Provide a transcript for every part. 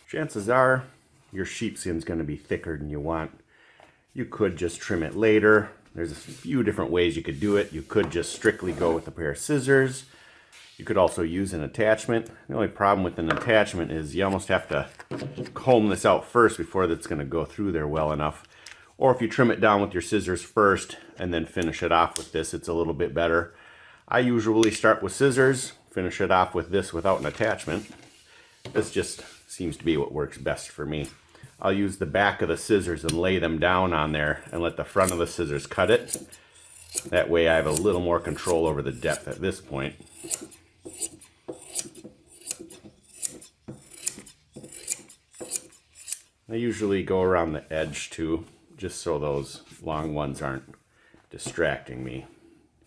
Chances are your sheepskin's going to be thicker than you want. You could just trim it later. There's a few different ways you could do it. You could just strictly go with a pair of scissors. You could also use an attachment. The only problem with an attachment is you almost have to comb this out first before it's going to go through there well enough. Or if you trim it down with your scissors first and then finish it off with this, it's a little bit better. I usually start with scissors, finish it off with this without an attachment. This just seems to be what works best for me. I'll use the back of the scissors and lay them down on there and let the front of the scissors cut it. That way I have a little more control over the depth at this point. I usually go around the edge too, just so those long ones aren't distracting me.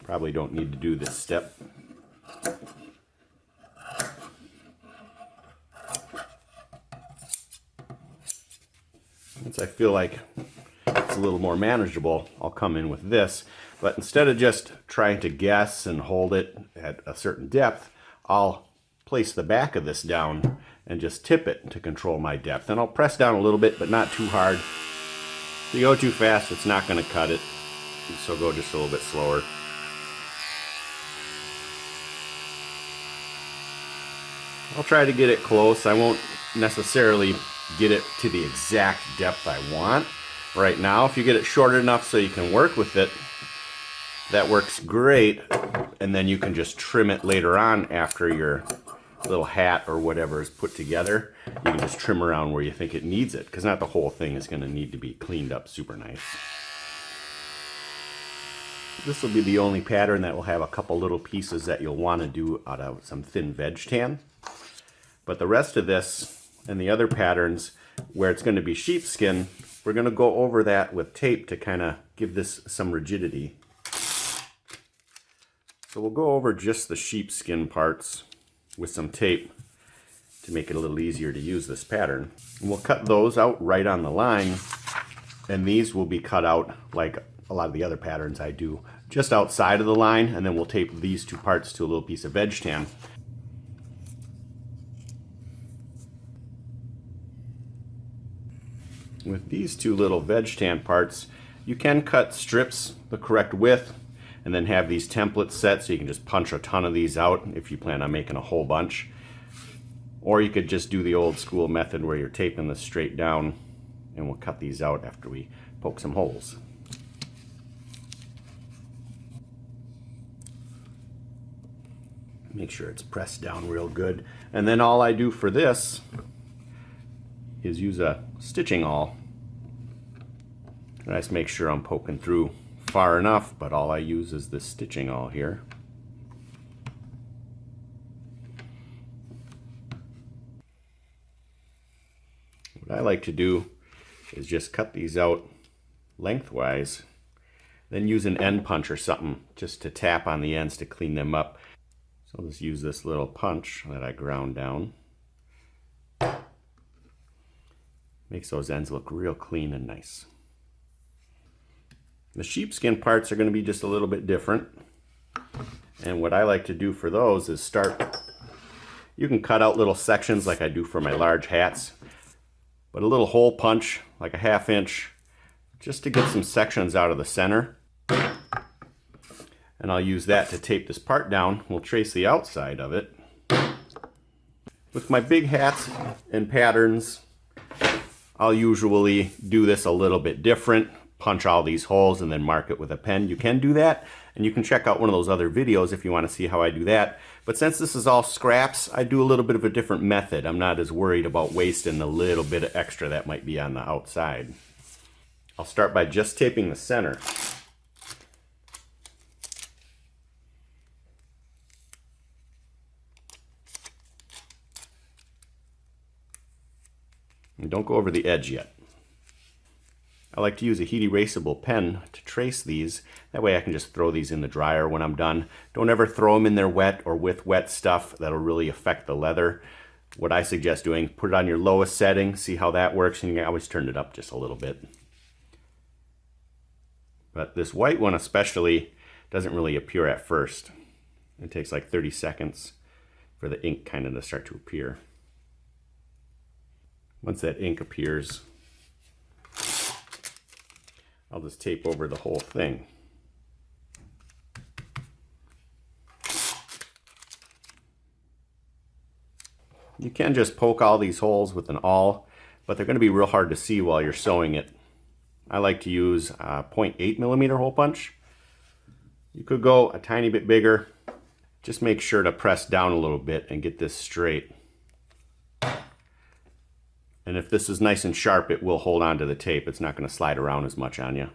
Probably don't need to do this step. Once I feel like it's a little more manageable, I'll come in with this. But instead of just trying to guess and hold it at a certain depth, I'll place the back of this down and just tip it to control my depth. And I'll press down a little bit, but not too hard. If you go too fast, it's not going to cut it. So go just a little bit slower. I'll try to get it close. I won't necessarily get it to the exact depth I want right now. If you get it short enough so you can work with it, that works great. And then you can just trim it later on after your little hat or whatever is put together. You can just trim around where you think it needs it, because not the whole thing is going to need to be cleaned up super nice. This will be the only pattern that will have a couple little pieces that you'll want to do out of some thin veg tan. But the rest of this and the other patterns where it's going to be sheepskin, we're going to go over that with tape to kind of give this some rigidity. So we'll go over just the sheepskin parts with some tape to make it a little easier to use this pattern. And we'll cut those out right on the line, and these will be cut out like a lot of the other patterns I do, just outside of the line, and then we'll tape these two parts to a little piece of veg tan. With these two little veg tan parts, you can cut strips the correct width and then have these templates set so you can just punch a ton of these out if you plan on making a whole bunch. Or you could just do the old school method where you're taping this straight down, and we'll cut these out after we poke some holes. Make sure it's pressed down real good. And then all I do for this is use a stitching awl. And I just make sure I'm poking through far enough, but all I use is this stitching awl here. What I like to do is just cut these out lengthwise, then use an end punch or something just to tap on the ends to clean them up. So I'll just use this little punch that I ground down. Makes those ends look real clean and nice. The sheepskin parts are going to be just a little bit different. And what I like to do for those is you can cut out little sections like I do for my large hats, but a little hole punch, like a 1/2 inch, just to get some sections out of the center. And I'll use that to tape this part down. We'll trace the outside of it. With my big hats and patterns, I'll usually do this a little bit different. Punch all these holes and then mark it with a pen. You can do that, and you can check out one of those other videos if you want to see how I do that. But since this is all scraps, I do a little bit of a different method. I'm not as worried about wasting a little bit of extra that might be on the outside. I'll start by just taping the center. And don't go over the edge yet. I like to use a heat erasable pen to trace these. That way I can just throw these in the dryer when I'm done. Don't ever throw them in there wet or with wet stuff. That'll really affect the leather. What I suggest doing, put it on your lowest setting, see how that works, and you can always turn it up just a little bit. But this white one especially doesn't really appear at first. It takes like 30 seconds for the ink kind of to start to appear. Once that ink appears, I'll just tape over the whole thing. You can just poke all these holes with an awl, but they're going to be real hard to see while you're sewing it. I like to use a 0.8mm hole punch. You could go a tiny bit bigger. Just make sure to press down a little bit and get this straight. And if this is nice and sharp, it will hold on to the tape. It's not going to slide around as much on you.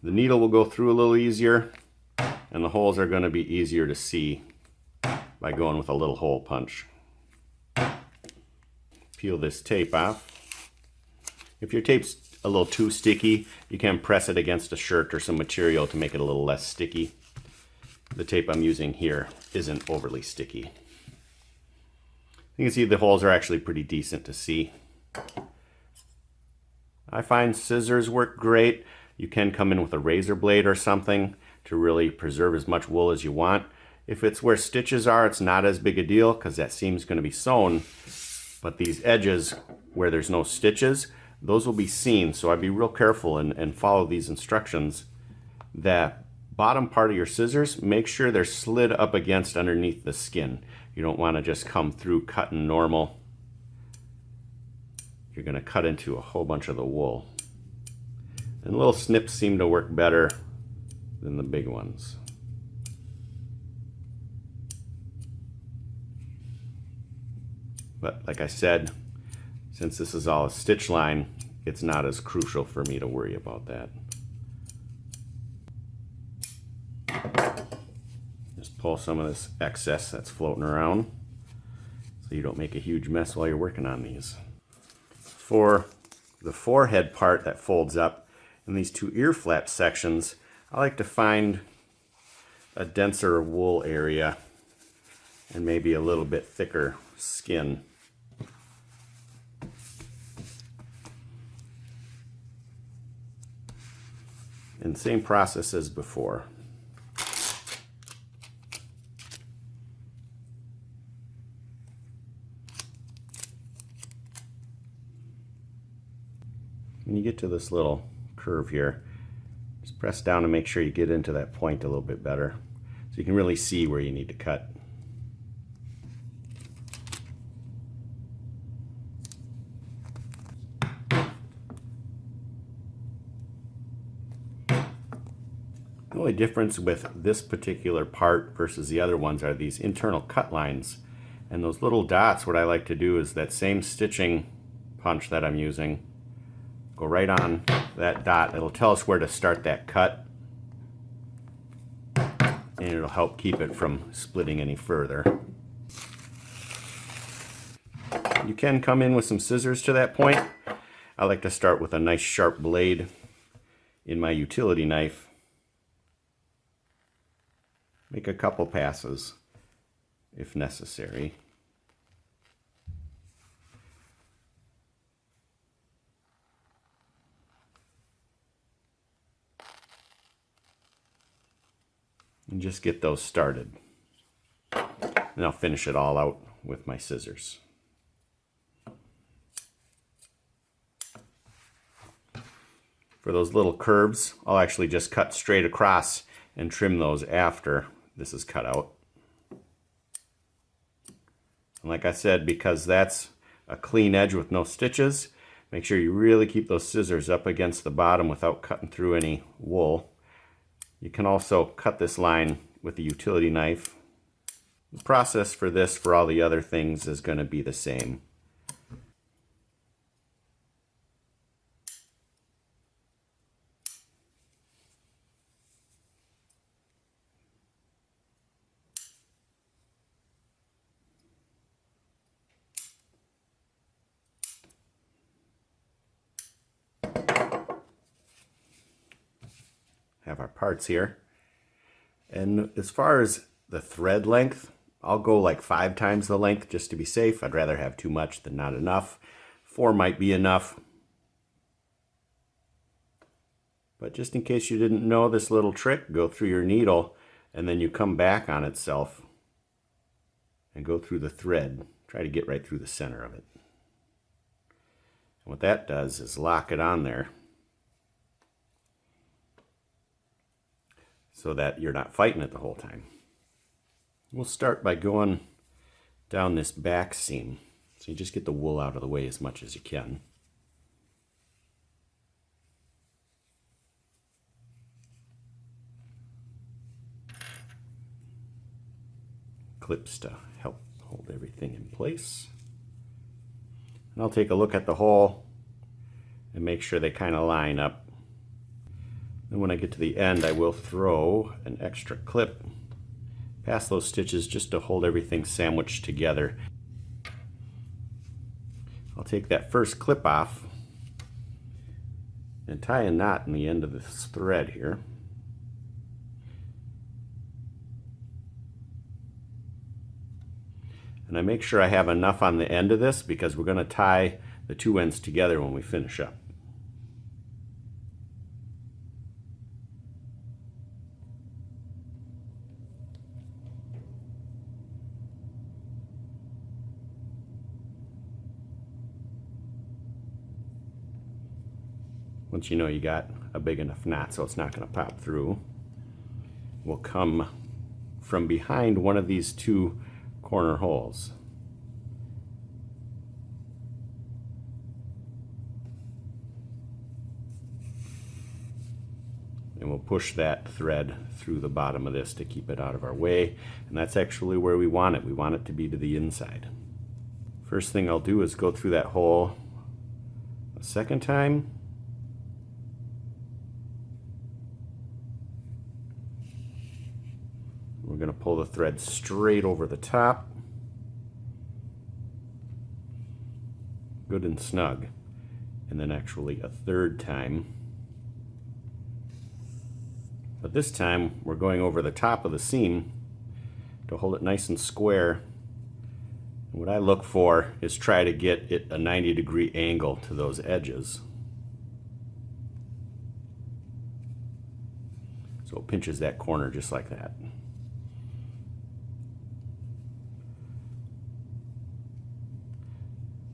The needle will go through a little easier, and the holes are going to be easier to see by going with a little hole punch. Peel this tape off. If your tape's a little too sticky, you can press it against a shirt or some material to make it a little less sticky. The tape I'm using here isn't overly sticky. You can see the holes are actually pretty decent to see. I find scissors work great. You can come in with a razor blade or something to really preserve as much wool as you want. If it's where stitches are, it's not as big a deal because that seam's going to be sewn. But these edges where there's no stitches, those will be seen. So I'd be real careful and follow these instructions. That bottom part of your scissors, make sure they're slid up against underneath the skin. You don't want to just come through cutting normal. You're going to cut into a whole bunch of the wool. And little snips seem to work better than the big ones. But like I said, since this is all a stitch line, it's not as crucial for me to worry about that. Just pull some of this excess that's floating around so you don't make a huge mess while you're working on these. For the forehead part that folds up, in these two ear flap sections, I like to find a denser wool area and maybe a little bit thicker skin. And same process as before. When you get to this little curve here, just press down and make sure you get into that point a little bit better so you can really see where you need to cut. The only difference with this particular part versus the other ones are these internal cut lines. And those little dots, what I like to do is that same stitching punch that I'm using, go right on that dot. It'll tell us where to start that cut, and it'll help keep it from splitting any further. You can come in with some scissors to that point. I like to start with a nice sharp blade in my utility knife. Make a couple passes if necessary. And just get those started. And I'll finish it all out with my scissors. For those little curves, I'll actually just cut straight across and trim those after this is cut out. And like I said, because that's a clean edge with no stitches, make sure you really keep those scissors up against the bottom without cutting through any wool. You can also cut this line with a utility knife. The process for this, for all the other things, is going to be the same. Have our parts here. And as far as the thread length, I'll go like 5 times the length just to be safe. I'd rather have too much than not enough. 4 might be enough. But just in case you didn't know this little trick, go through your needle and then you come back on itself and go through the thread. Try to get right through the center of it. And what that does is lock it on there so that you're not fighting it the whole time. We'll start by going down this back seam. So you just get the wool out of the way as much as you can. Clips to help hold everything in place. And I'll take a look at the hole and make sure they kind of line up. Then when I get to the end, I will throw an extra clip past those stitches just to hold everything sandwiched together. I'll take that first clip off and tie a knot in the end of this thread here. And I make sure I have enough on the end of this because we're going to tie the two ends together when we finish up. Once you know you got a big enough knot so it's not going to pop through, we'll come from behind one of these two corner holes. And we'll push that thread through the bottom of this to keep it out of our way. And that's actually where we want it. We want it to be to the inside. First thing I'll do is go through that hole a second time. We're going to pull the thread straight over the top, good and snug, and then actually a third time. But this time we're going over the top of the seam to hold it nice and square. And what I look for is try to get it a 90-degree angle to those edges. So it pinches that corner just like that.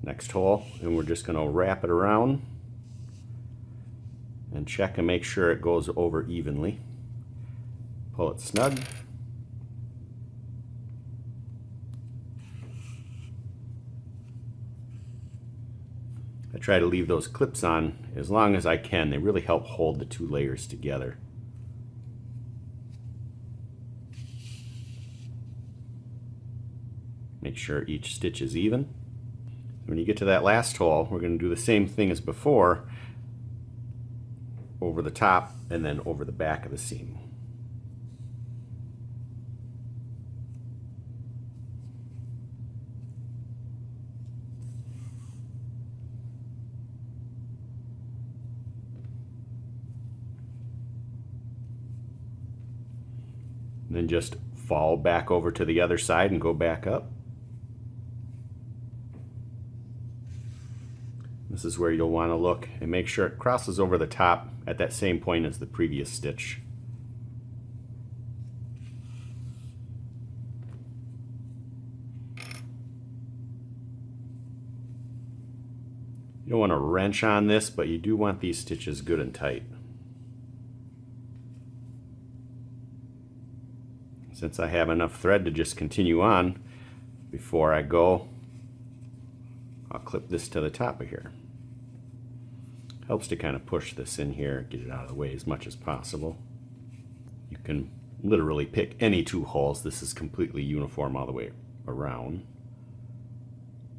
Next hole, and we're just going to wrap it around and check and make sure it goes over evenly. Pull it snug. I try to leave those clips on as long as I can. They really help hold the two layers together. Make sure each stitch is even. When you get to that last hole, we're going to do the same thing as before, over the top and then over the back of the seam. And then just fall back over to the other side and go back up. This is where you'll want to look and make sure it crosses over the top at that same point as the previous stitch. You don't want to wrench on this, but you do want these stitches good and tight. Since I have enough thread to just continue on, before I go, I'll clip this to the top of here. Helps to kind of push this in here, get it out of the way as much as possible. You can literally pick any two holes. This is completely uniform all the way around.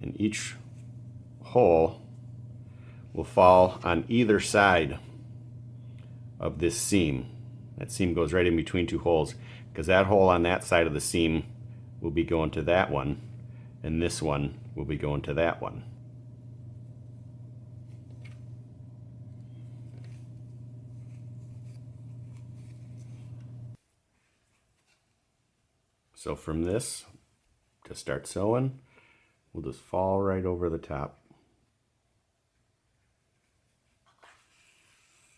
And each hole will fall on either side of this seam. That seam goes right in between two holes, because that hole on that side of the seam will be going to that one, and this one will be going to that one. So from this, to start sewing, we'll just fall right over the top.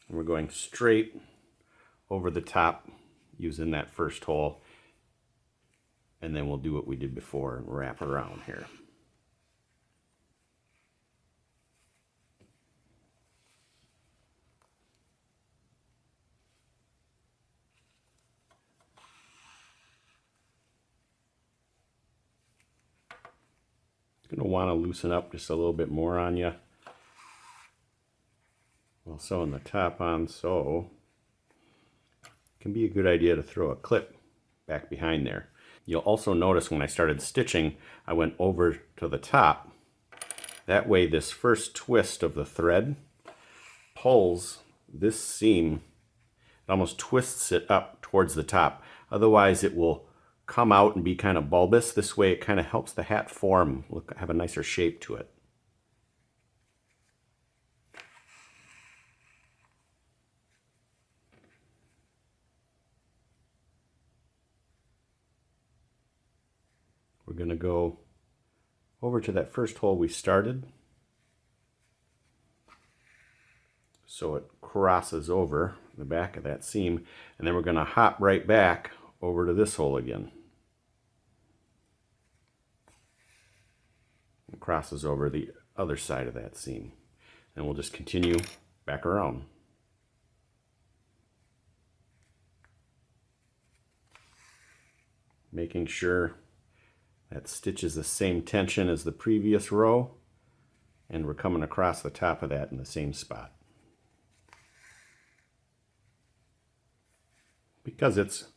And we're going straight over the top using that first hole, and then we'll do what we did before and wrap around here. Going to want to loosen up just a little bit more on you while sewing the top on, so it can be a good idea to throw a clip back behind there. You'll also notice when I started stitching, I went over to the top. That way this first twist of the thread pulls this seam, it almost twists it up towards the top. Otherwise it will come out and be kind of bulbous. This way it kind of helps the hat form, have a nicer shape to it. We're going to go over to that first hole we started, so it crosses over the back of that seam, and then we're going to hop right back over to this hole again. It crosses over the other side of that seam, and we'll just continue back around. Making sure that stitch is the same tension as the previous row, and we're coming across the top of that in the same spot. Because it's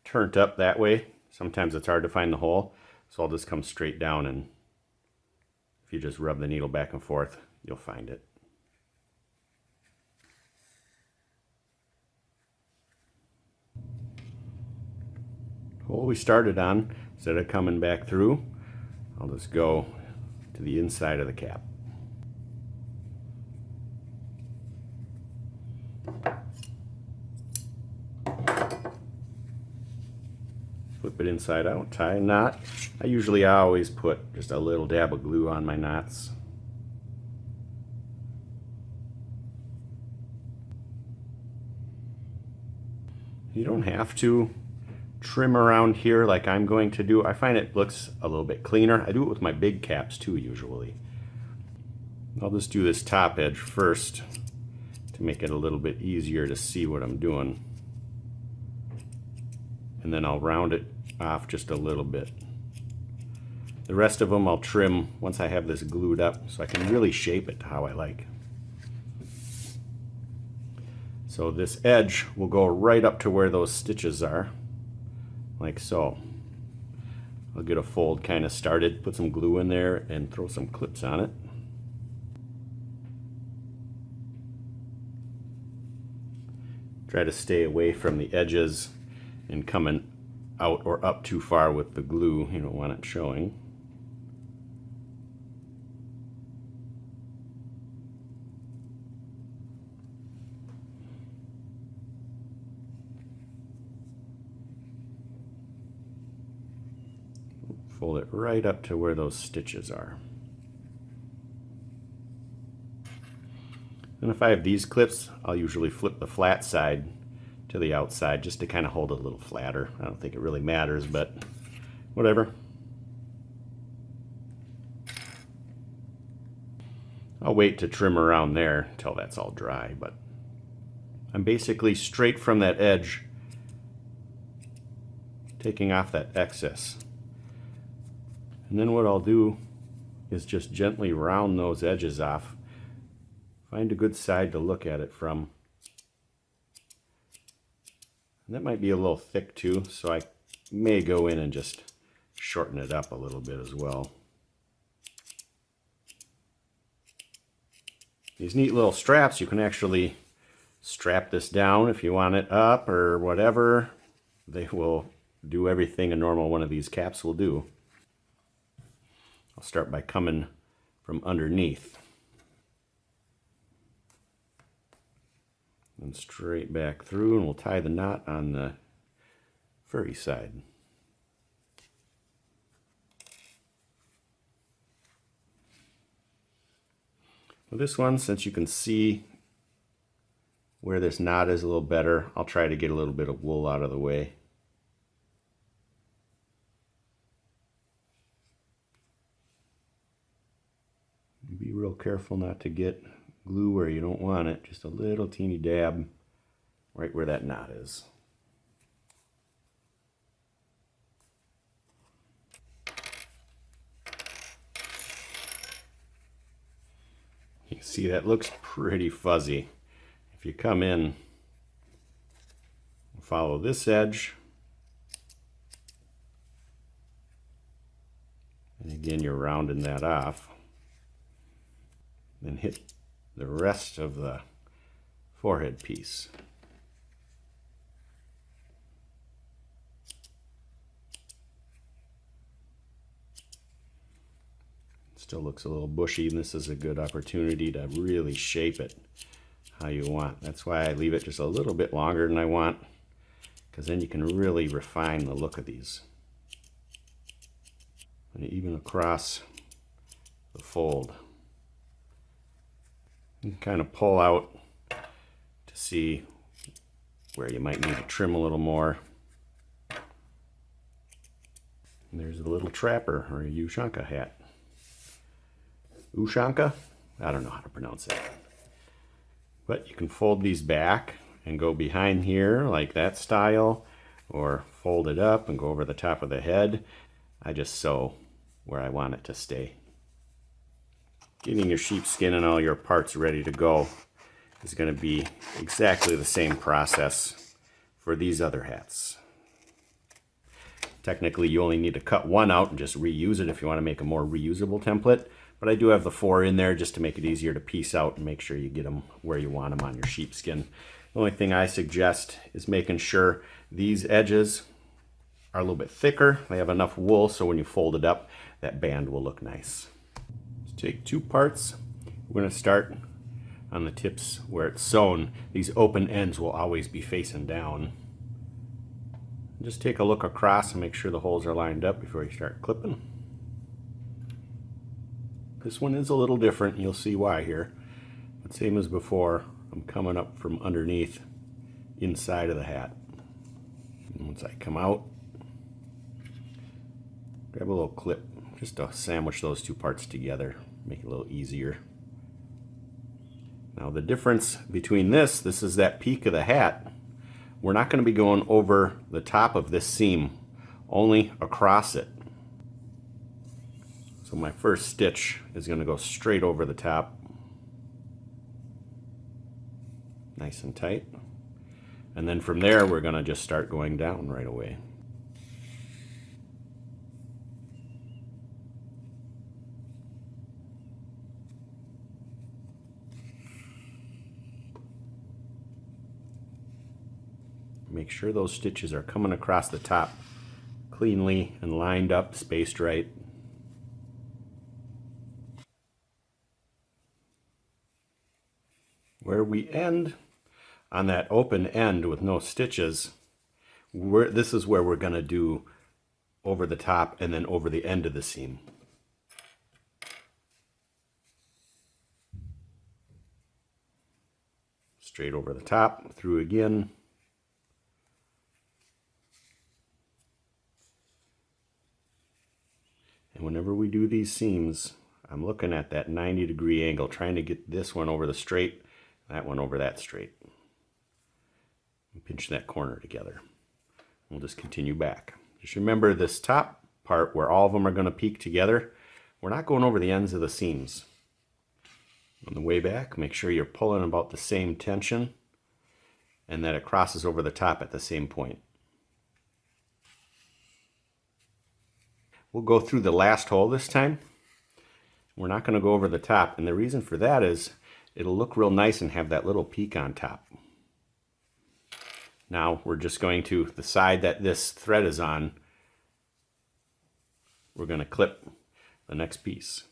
turned up that way, sometimes it's hard to find the hole, so I'll just come straight down, and if you just rub the needle back and forth, you'll find it. Hole we started on, instead of coming back through, I'll just go to the inside of the cap. Flip it inside out, tie a knot. I always put just a little dab of glue on my knots. You don't have to trim around here like I'm going to do. I find it looks a little bit cleaner. I do it with my big caps too usually. I'll just do this top edge first to make it a little bit easier to see what I'm doing. And then I'll round it off just a little bit. The rest of them I'll trim once I have this glued up so I can really shape it to how I like. So this edge will go right up to where those stitches are, like so. I'll get a fold kind of started, put some glue in there, and throw some clips on it. Try to stay away from the edges and coming out or up too far with the glue. You don't want it showing. Fold it right up to where those stitches are. And if I have these clips, I'll usually flip the flat side to the outside just to kind of hold it a little flatter. I don't think it really matters, but whatever. I'll wait to trim around there until that's all dry, but I'm basically straight from that edge, taking off that excess. And then what I'll do is just gently round those edges off. Find a good side to look at it from. And that might be a little thick too, so I may go in and just shorten it up a little bit as well. These neat little straps, you can actually strap this down if you want it up or whatever. They will do everything a normal one of these caps will do. I'll start by coming from underneath and straight back through, and we'll tie the knot on the furry side. Well, this one, since you can see where this knot is a little better, I'll try to get a little bit of wool out of the way. Be real careful not to get glue where you don't want it, just a little teeny dab right where that knot is. You can see that looks pretty fuzzy. If you come in, follow this edge, and again you're rounding that off, then hit the rest of the forehead piece. Still looks a little bushy, and this is a good opportunity to really shape it how you want. That's why I leave it just a little bit longer than I want, because then you can really refine the look of these. And even across the fold. You can kind of pull out to see where you might need to trim a little more. And there's a little trapper or a Ushanka hat. Ushanka? I don't know how to pronounce that. But you can fold these back and go behind here like that style, or fold it up and go over the top of the head. I just sew where I want it to stay. Getting your sheepskin and all your parts ready to go is going to be exactly the same process for these other hats. Technically, you only need to cut one out and just reuse it if you want to make a more reusable template. But I do have the 4 in there just to make it easier to piece out and make sure you get them where you want them on your sheepskin. The only thing I suggest is making sure these edges are a little bit thicker. They have enough wool so when you fold it up, that band will look nice. Let's take 2 parts. We're going to start on the tips where it's sewn. These open ends will always be facing down. Just take a look across and make sure the holes are lined up before you start clipping. This one is a little different, you'll see why here. But same as before, I'm coming up from underneath inside of the hat. And once I come out, grab a little clip just to sandwich those 2 parts together, make it a little easier. Now the difference between this is that peak of the hat. We're not going to be going over the top of this seam, only across it. So my first stitch is going to go straight over the top, nice and tight. And then from there, we're going to just start going down right away. Make sure those stitches are coming across the top cleanly and lined up, spaced right. Where we end on that open end with no stitches, this is where we're going to do over the top and then over the end of the seam. Straight over the top, through again. And whenever we do these seams, I'm looking at that 90-degree angle, trying to get this one over the straight, that one over that straight. And pinch that corner together. We'll just continue back. Just remember this top part where all of them are going to peak together, we're not going over the ends of the seams. On the way back, make sure you're pulling about the same tension and that it crosses over the top at the same point. We'll go through the last hole this time. We're not going to go over the top, and the reason for that is it'll look real nice and have that little peak on top. Now we're just going to, the side that this thread is on, we're going to clip the next piece.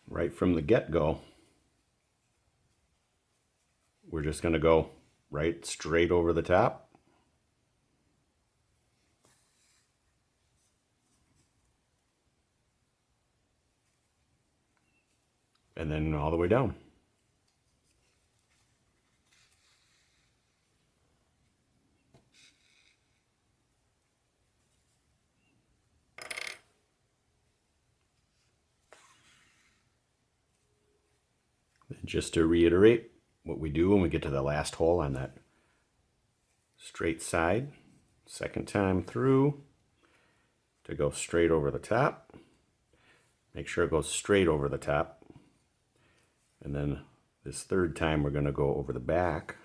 Right from the get-go, we're just going to go right straight over the top. and then all the way down. Just to reiterate what we do when we get to the last hole on that straight side, second time through, to go straight over the top. Make sure it goes straight over the top. And then this third time we're going to go over the back.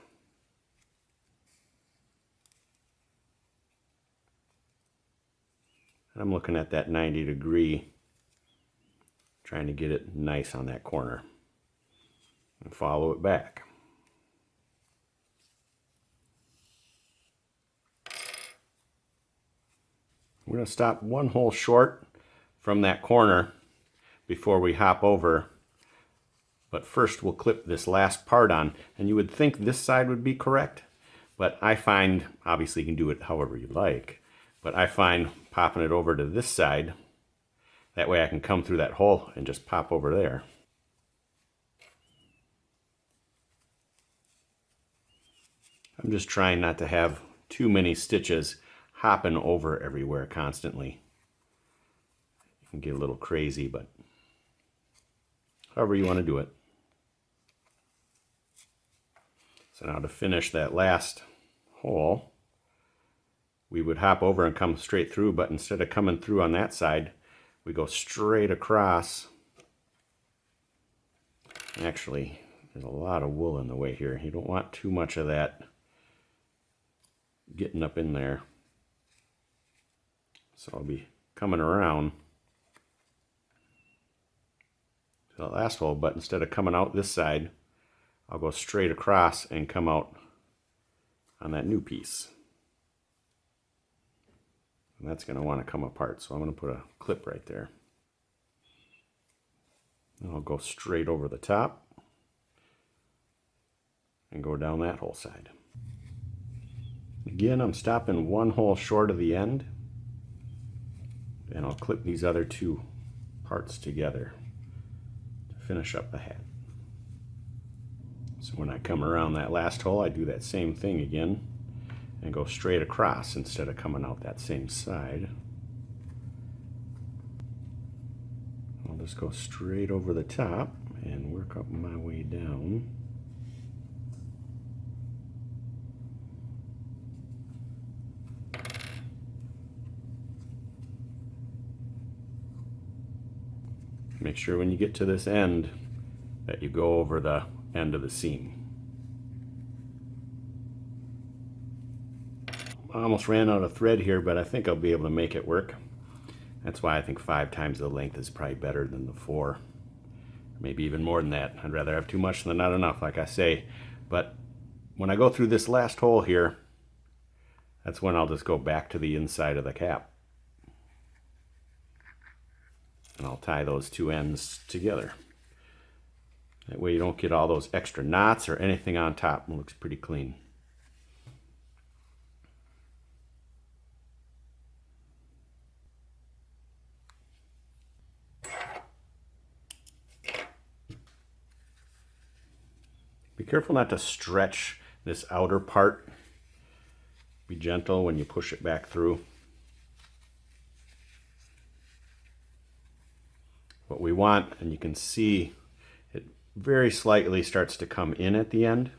And I'm looking at that 90-degree, trying to get it nice on that corner. And follow it back. We're going to stop one hole short from that corner before we hop over. But first we'll clip this last part on. And you would think this side would be correct, but I find, obviously you can do it however you like, but I find popping it over to this side, that way I can come through that hole and just pop over there. I'm just trying not to have too many stitches hopping over everywhere constantly. It can get a little crazy, but however you want to do it. So now to finish that last hole, we would hop over and come straight through, but instead of coming through on that side, we go straight across. Actually, there's a lot of wool in the way here. You don't want too much of that getting up in there. So I'll be coming around to the last hole, but instead of coming out this side, I'll go straight across and come out on that new piece. And that's going to want to come apart, so I'm going to put a clip right there. And I'll go straight over the top and go down that whole side. Again, I'm stopping one hole short of the end, and I'll clip these other two parts together to finish up the hat. So when I come around that last hole, I do that same thing again and go straight across instead of coming out that same side. I'll just go straight over the top and work up my way down. Make sure when you get to this end that you go over the end of the seam. I almost ran out of thread here, but I think I'll be able to make it work. That's why I think 5 times the length is probably better than the 4. Maybe even more than that. I'd rather have too much than not enough, like I say. But when I go through this last hole here, that's when I'll just go back to the inside of the cap. And I'll tie those two ends together. That way you don't get all those extra knots or anything on top. It looks pretty clean. Be careful not to stretch this outer part. Be gentle when you push it back through. What we want, and you can see it very slightly starts to come in at the end.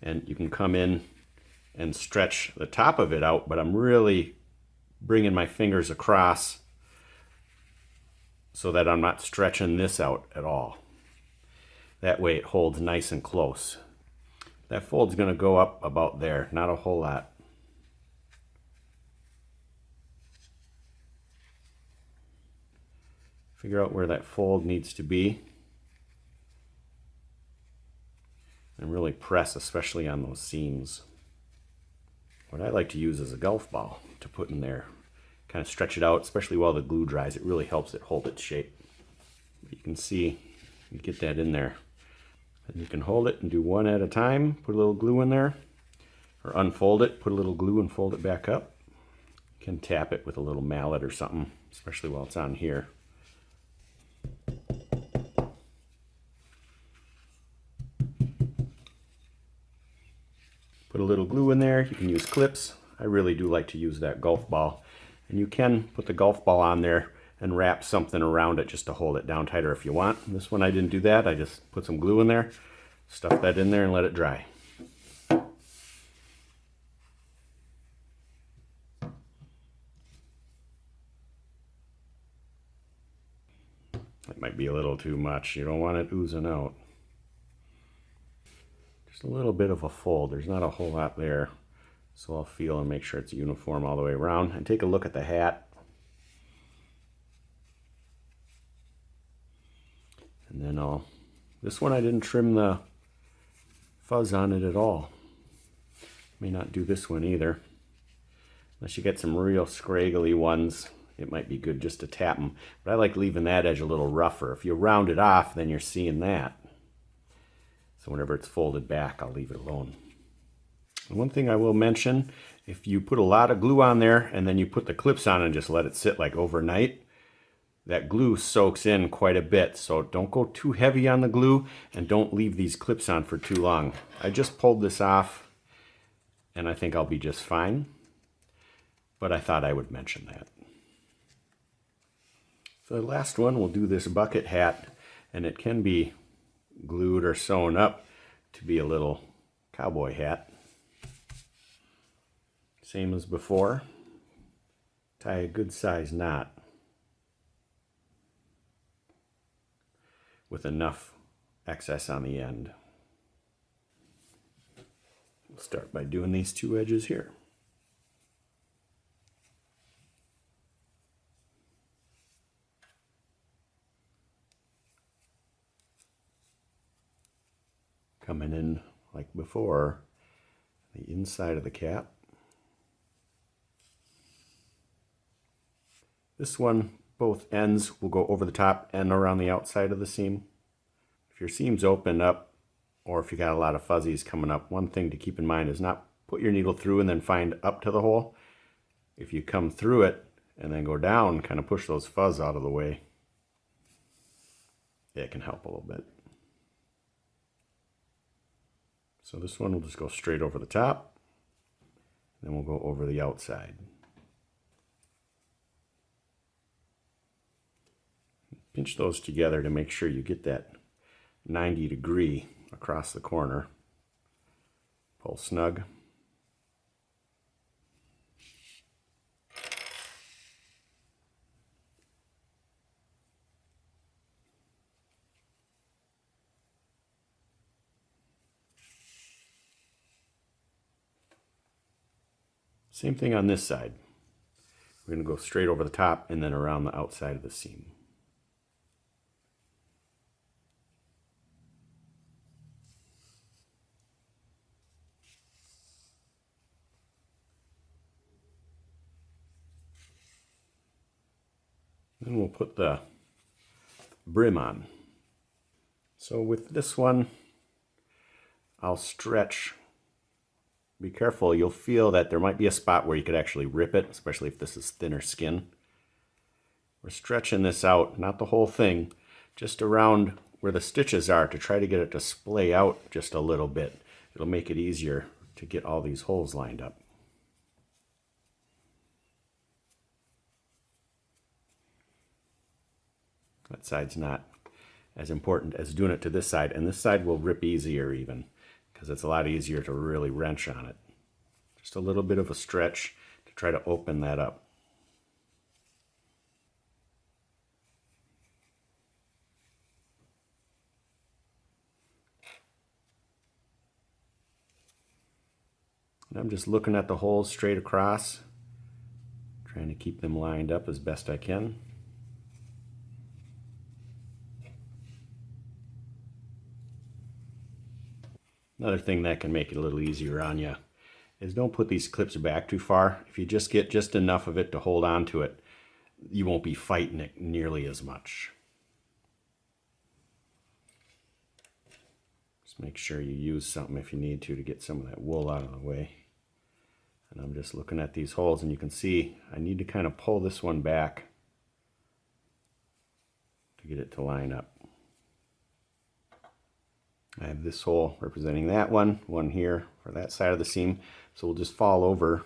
And you can come in and stretch the top of it out, but I'm really bringing my fingers across so that I'm not stretching this out at all. That way it holds nice and close. That fold's going to go up about there, not a whole lot. Figure out where that fold needs to be. And really press, especially on those seams. What I like to use is a golf ball to put in there. Kind of stretch it out, especially while the glue dries. It really helps it hold its shape. You can see, you get that in there. And you can hold it and do one at a time. Put a little glue in there. Or unfold it, put a little glue and fold it back up. You can tap it with a little mallet or something, especially while it's on here. Put a little glue in there. You can use clips. I really do like to use that golf ball. And you can put the golf ball on there and wrap something around it just to hold it down tighter if you want. This one I didn't do that. I just put some glue in there, stuff that in there and let it dry. That might be a little too much. You don't want it oozing out. Just a little bit of a fold. There's not a whole lot there. So I'll feel and make sure it's uniform all the way around. And take a look at the hat. And then this one I didn't trim the fuzz on it at all. May not do this one either. Unless you get some real scraggly ones, it might be good just to tap them. But I like leaving that edge a little rougher. If you round it off, then you're seeing that. So whenever it's folded back, I'll leave it alone. And one thing I will mention, if you put a lot of glue on there and then you put the clips on and just let it sit like overnight, that glue soaks in quite a bit. So don't go too heavy on the glue and don't leave these clips on for too long. I just pulled this off and I think I'll be just fine. But I thought I would mention that. So the last one, we'll do this bucket hat, and it can be glued or sewn up to be a little cowboy hat. Same as before. Tie a good size knot with enough excess on the end. We'll start by doing these two edges here. Coming in like before, the inside of the cap. This one, both ends will go over the top and around the outside of the seam. If your seams open up, or if you got a lot of fuzzies coming up, one thing to keep in mind is not put your needle through and then find up to the hole. If you come through it and then go down, kind of push those fuzz out of the way, it can help a little bit. So this one will just go straight over the top, then we'll go over the outside. Pinch those together to make sure you get that 90 degree across the corner. Pull snug. Same thing on this side. We're going to go straight over the top and then around the outside of the seam. Then we'll put the brim on. So with this one, I'll stretch. Be careful, you'll feel that there might be a spot where you could actually rip it, especially if this is thinner skin. We're stretching this out, not the whole thing, just around where the stitches are to try to get it to splay out just a little bit. It'll make it easier to get all these holes lined up. That side's not as important as doing it to this side, and this side will rip easier even, because it's a lot easier to really wrench on it. Just a little bit of a stretch to try to open that up. And I'm just looking at the holes straight across, trying to keep them lined up as best I can. Another thing that can make it a little easier on you is don't put these clips back too far. If you just get just enough of it to hold on to it, you won't be fighting it nearly as much. Just make sure you use something if you need to get some of that wool out of the way. And I'm just looking at these holes, and you can see I need to kind of pull this one back to get it to line up. I have this hole representing that one here for that side of the seam. So we'll just fall over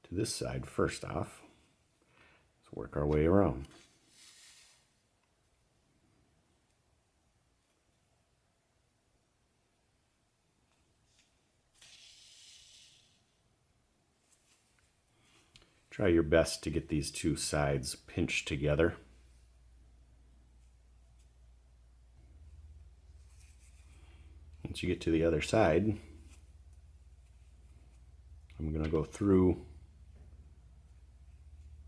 to this side first off. Let's work our way around. Try your best to get these two sides pinched together. Once you get to the other side, I'm going to go through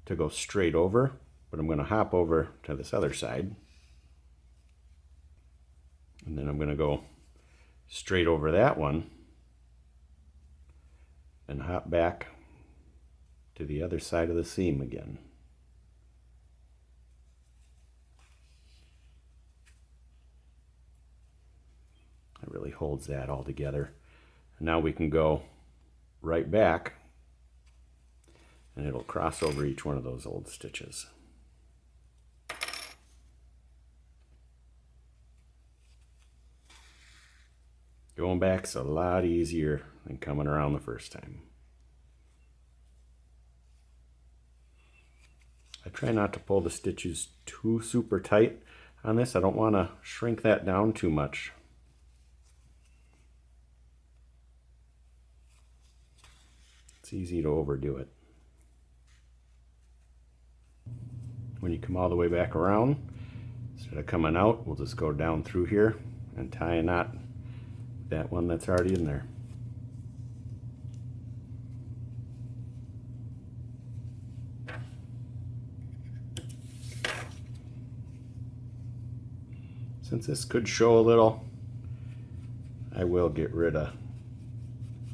to go straight over, but I'm going to hop over to this other side. And then I'm going to go straight over that one and hop back to the other side of the seam again. It really holds that all together. And now we can go right back and it'll cross over each one of those old stitches. Going back's a lot easier than coming around the first time. I try not to pull the stitches too super tight on this. I don't want to shrink that down too much. It's easy to overdo it. When you come all the way back around, instead of coming out, we'll just go down through here and tie a knot with that one that's already in there. Since this could show a little, I will get rid of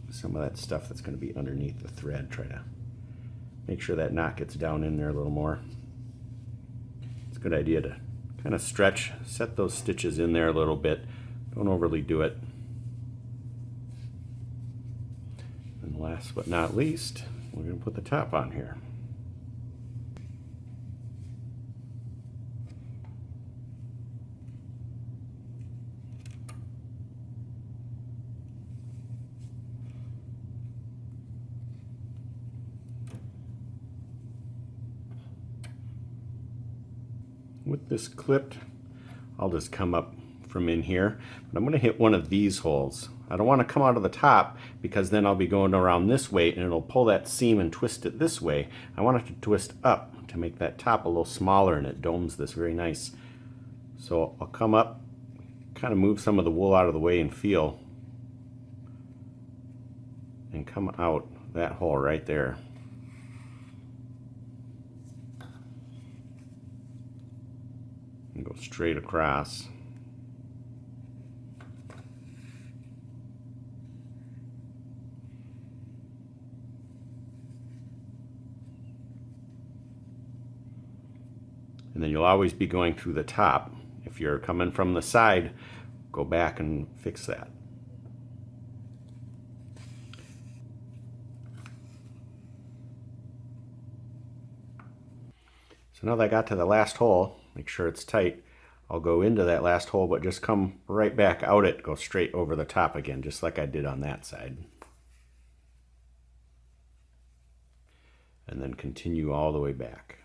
some of that stuff that's going to be underneath the thread. Try to make sure that knot gets down in there a little more. It's a good idea to kind of stretch, set those stitches in there a little bit. Don't overly do it. And last but not least, we're going to put the top on here. With this clipped, I'll just come up from in here, but I'm going to hit one of these holes. I don't want to come out of the top because then I'll be going around this way and it'll pull that seam and twist it this way. I want it to twist up to make that top a little smaller, and it domes this very nice. So I'll come up, kind of move some of the wool out of the way and feel, and come out that hole right there. And go straight across. And then you'll always be going through the top. If you're coming from the side, go back and fix that. So now that I got to the last hole, make sure it's tight, I'll go into that last hole, but just come right back out it, go straight over the top again, just like I did on that side. And then continue all the way back.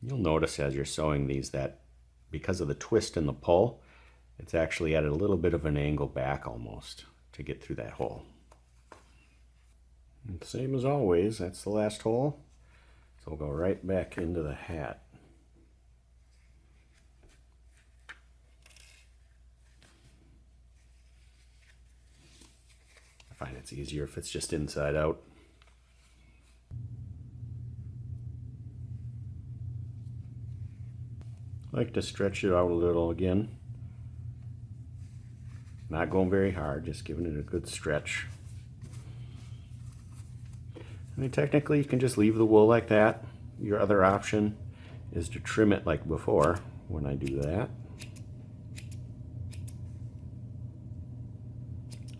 You'll notice as you're sewing these that because of the twist and the pull, it's actually at a little bit of an angle back almost to get through that hole. And same as always, that's the last hole. So we'll go right back into the hat. I find it's easier if it's just inside out. I like to stretch it out a little again. Not going very hard, just giving it a good stretch. I mean, technically you can just leave the wool like that. Your other option is to trim it like before when I do that.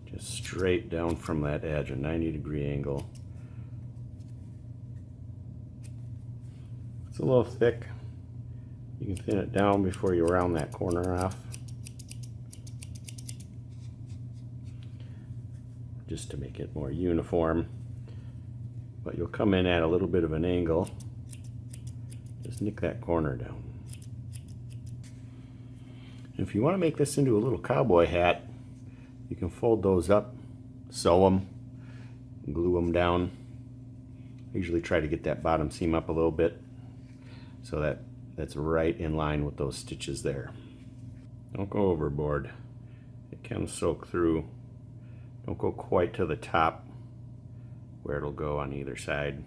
Just straight down from that edge, a 90-degree angle. It's a little thick, You can thin it down before you round that corner off, just to make it more uniform. But you'll come in at a little bit of an angle. Just nick that corner down. If you want to make this into a little cowboy hat, you can fold those up, sew them, glue them down. I usually try to get that bottom seam up a little bit so that that's right in line with those stitches there. Don't go overboard. It can soak through. Don't go quite to the top where it'll go on either side.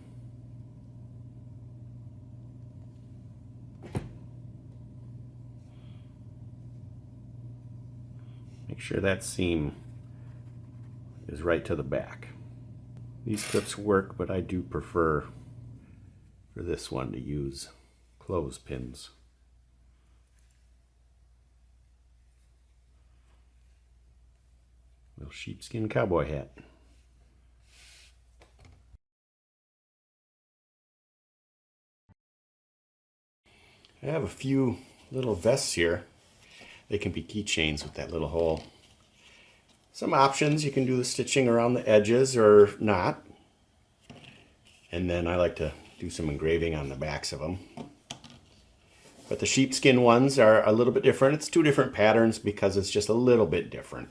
Make sure that seam is right to the back. These clips work, but I do prefer for this one to use clothespins. Little sheepskin cowboy hat. I have a few little vests here. They can be keychains with that little hole. Some options, you can do the stitching around the edges or not. And then I like to do some engraving on the backs of them. But the sheepskin ones are a little bit different. It's two different patterns because it's just a little bit different.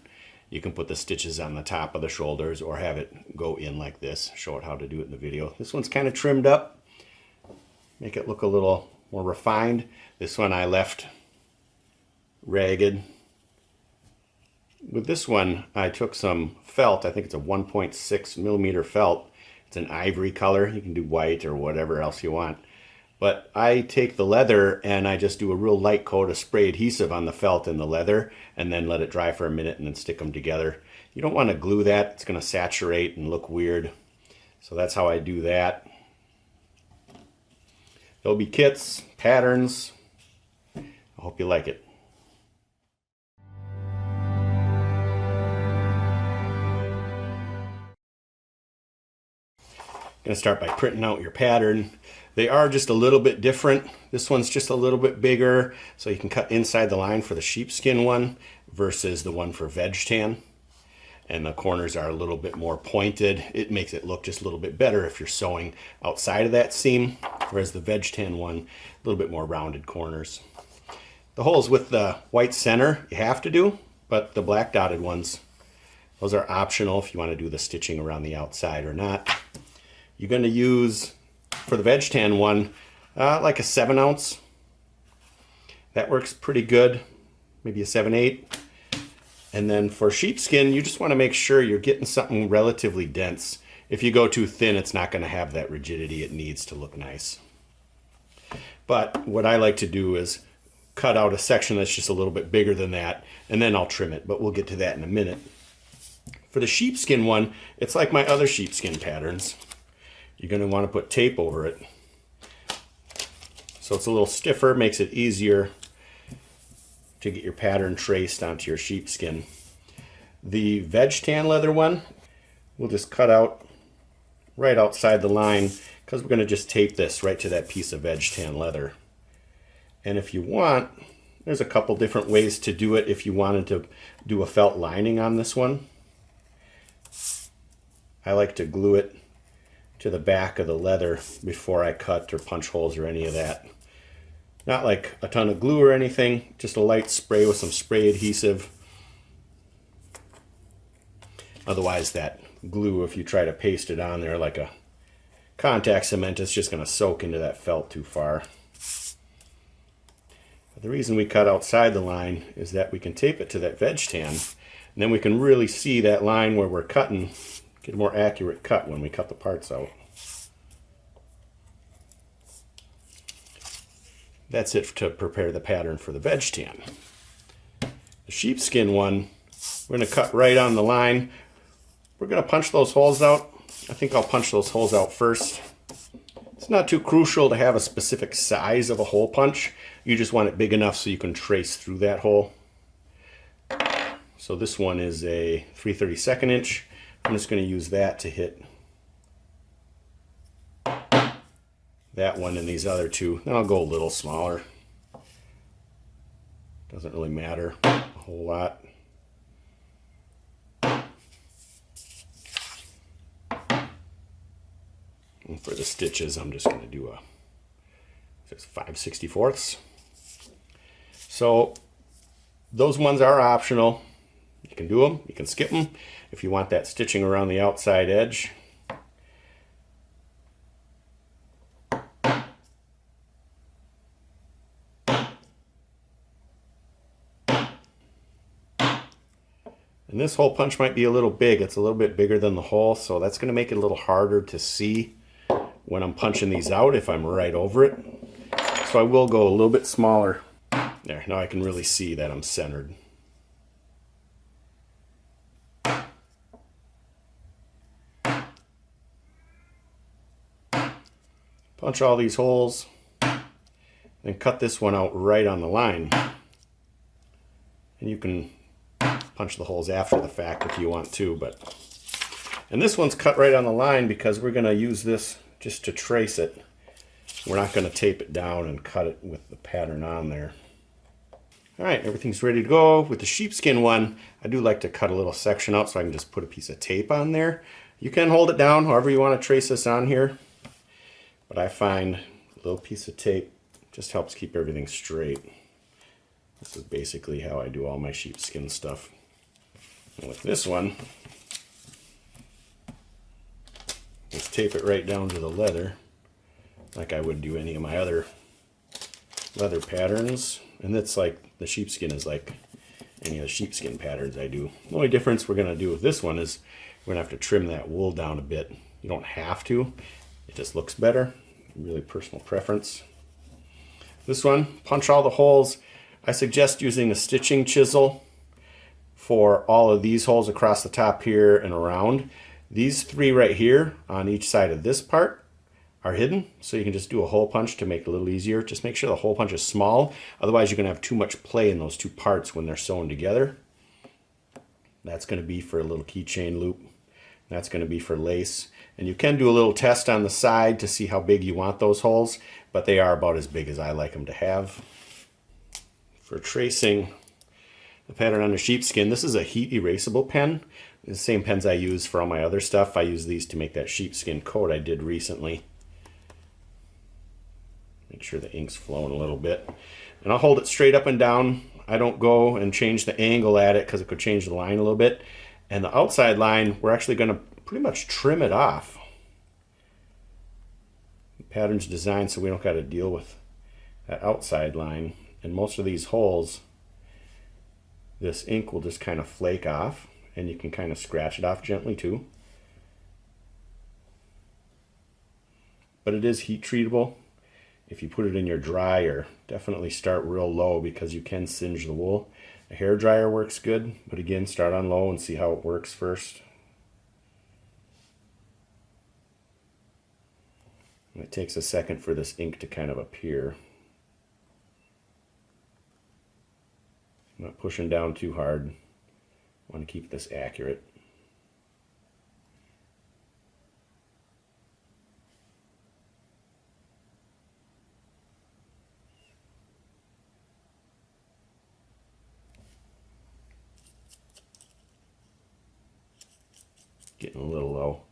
You can put the stitches on the top of the shoulders or have it go in like this. Show it how to do it in the video. This one's kind of trimmed up. Make it look a little more refined. This one I left ragged. With this one, I took some felt. I think it's a 1.6 millimeter felt. It's an ivory color. You can do white or whatever else you want. But I take the leather and I just do a real light coat of spray adhesive on the felt and the leather and then let it dry for a minute and then stick them together. You don't want to glue that. It's going to saturate and look weird. So that's how I do that. There'll be kits, patterns. I hope you like it. Going to start by printing out your pattern. They are just a little bit different. This one's just a little bit bigger, so you can cut inside the line for the sheepskin one versus the one for veg tan. And the corners are a little bit more pointed. It makes it look just a little bit better if you're sewing outside of that seam, whereas the veg tan one, a little bit more rounded corners. The holes with the white center you have to do, but the black dotted ones, those are optional if you want to do the stitching around the outside or not. You're going to use, for the veg tan one, like a 7 ounce. That works pretty good, maybe a 7/8. And then for sheepskin, you just want to make sure you're getting something relatively dense. If you go too thin, it's not going to have that rigidity it needs to look nice. But what I like to do is cut out a section that's just a little bit bigger than that, and then I'll trim it, but we'll get to that in a minute. For the sheepskin one, it's like my other sheepskin patterns. You're going to want to put tape over it. So it's a little stiffer, makes it easier to get your pattern traced onto your sheepskin. The veg tan leather one, we'll just cut out right outside the line because we're going to just tape this right to that piece of veg tan leather. And if you want, there's a couple different ways to do it if you wanted to do a felt lining on this one. I like to glue it to the back of the leather before I cut or punch holes or any of that. Not like a ton of glue or anything, just a light spray with some spray adhesive. Otherwise that glue, if you try to paste it on there like a contact cement, it's just going to soak into that felt too far. But the reason we cut outside the line is that we can tape it to that veg tan, and then we can really see that line where we're cutting, get a more accurate cut when we cut the parts out. That's it to prepare the pattern for the veg tan. The sheepskin one, we're going to cut right on the line. We're going to punch those holes out. I think I'll punch those holes out first. It's not too crucial to have a specific size of a hole punch. You just want it big enough so you can trace through that hole. So this one is a 3/32 inch. I'm just going to use that to hit that one and these other two. Then I'll go a little smaller. Doesn't really matter a whole lot. And for the stitches, I'm just going to do a 5/64. So those ones are optional. You can do them, you can skip them if you want that stitching around the outside edge. And this hole punch might be a little big. It's a little bit bigger than the hole, so that's going to make it a little harder to see when I'm punching these out if I'm right over it. So I will go a little bit smaller. There, now I can really see that I'm centered. Punch all these holes, and cut this one out right on the line. And you can punch the holes after the fact if you want to, and this one's cut right on the line because we're going to use this just to trace it. We're not going to tape it down and cut it with the pattern on there. Alright, everything's ready to go. With the sheepskin one, I do like to cut a little section out so I can just put a piece of tape on there. You can hold it down however you want to trace this on here, but I find a little piece of tape just helps keep everything straight. This is basically how I do all my sheepskin stuff. And with this one, just tape it right down to the leather like I would do any of my other leather patterns. And that's like, the sheepskin is like any of the sheepskin patterns I do. The only difference we're going to do with this one is we're going to have to trim that wool down a bit. You don't have to, it just looks better. Really personal preference. This one, punch all the holes. I suggest using a stitching chisel for all of these holes across the top here and around. These three right here on each side of this part are hidden, so you can just do a hole punch to make it a little easier. Just make sure the hole punch is small, otherwise you're going to have too much play in those two parts when they're sewn together. That's going to be for a little keychain loop. That's going to be for lace. And you can do a little test on the side to see how big you want those holes, but they are about as big as I like them to have. For tracing the pattern on the sheepskin, this is a heat erasable pen. The same pens I use for all my other stuff. I use these to make that sheepskin coat I did recently. Make sure the ink's flowing a little bit. And I'll hold it straight up and down. I don't go and change the angle at it because it could change the line a little bit. And the outside line, we're actually going to pretty much trim it off. The pattern's designed so we don't got to deal with that outside line. And most of these holes, this ink will just kind of flake off, and you can kind of scratch it off gently too. But it is heat treatable. If you put it in your dryer, definitely start real low because you can singe the wool. A hair dryer works good, but again, start on low and see how it works first. And it takes a second for this ink to kind of appear. I'm not pushing down too hard. I want to keep this accurate. Getting a little low.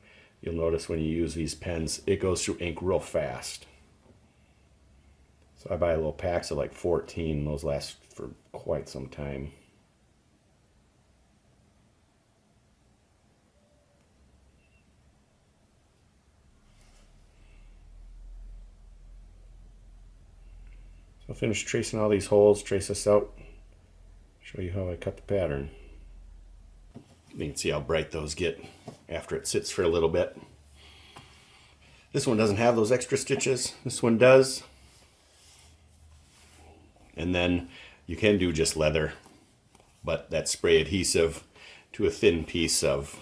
You'll notice when you use these pens, it goes through ink real fast. So I buy little packs of like 14. Those last for quite some time. So I'll finish tracing all these holes, trace this out, show you how I cut the pattern. You can see how bright those get after it sits for a little bit. This one doesn't have those extra stitches. This one does. And then you can do just leather, but that spray adhesive to a thin piece of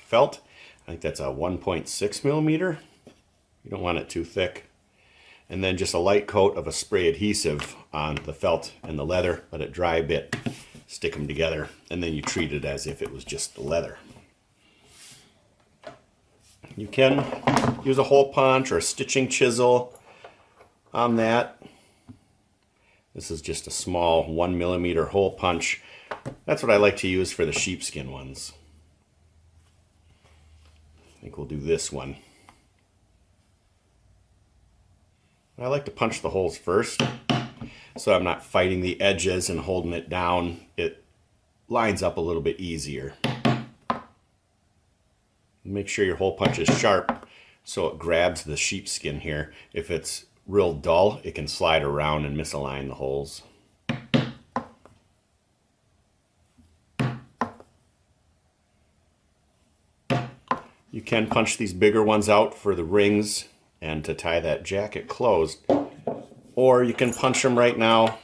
felt. I think that's a 1.6 millimeter. You don't want it too thick. And then just a light coat of a spray adhesive on the felt and the leather. Let it dry a bit. Stick them together, and then you treat it as if it was just the leather. You can use a hole punch or a stitching chisel on that. This is just a small 1mm hole punch. That's what I like to use for the sheepskin ones. I think we'll do this one. I like to punch the holes first, so I'm not fighting the edges and holding it down. It lines up a little bit easier. Make sure your hole punch is sharp so it grabs the sheepskin here. If it's real dull, it can slide around and misalign the holes. You can punch these bigger ones out for the rings and to tie that jacket closed, or you can punch them right now.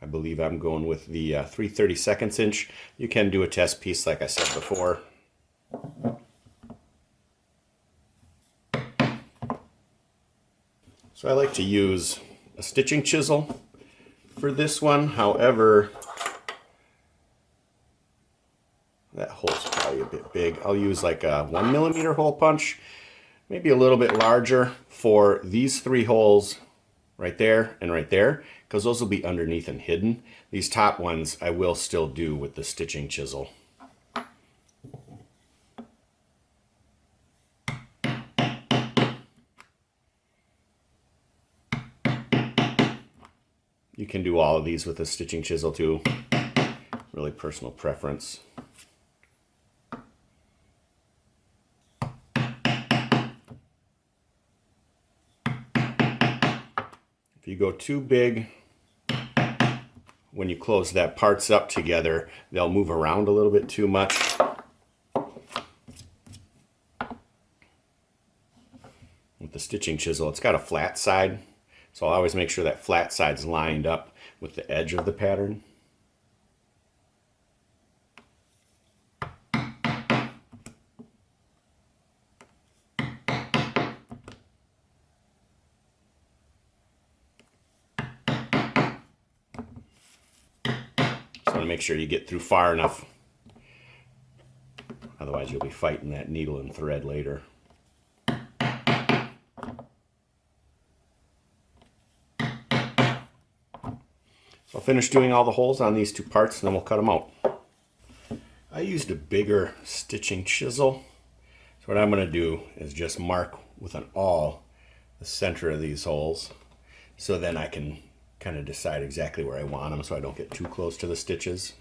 I believe I'm going with the 3/32 inch. You can do a test piece like I said before. So I like to use a stitching chisel for this one. However, that hole's probably a bit big. I'll use like a 1mm hole punch, maybe a little bit larger for these 3 holes right there and right there, because those will be underneath and hidden. These top ones I will still do with the stitching chisel. You can do all of these with a stitching chisel too. Really personal preference. If you go too big, when you close that parts up together, they'll move around a little bit too much. With the stitching chisel, it's got a flat side, so I'll always make sure that flat side's lined up with the edge of the pattern. Make sure you get through far enough, otherwise you'll be fighting that needle and thread later. So I'll finish doing all the holes on these 2 parts and then we'll cut them out. I used a bigger stitching chisel, so what I'm going to do is just mark with an awl the center of these holes, so then I can kind of decide exactly where I want them so I don't get too close to the stitches.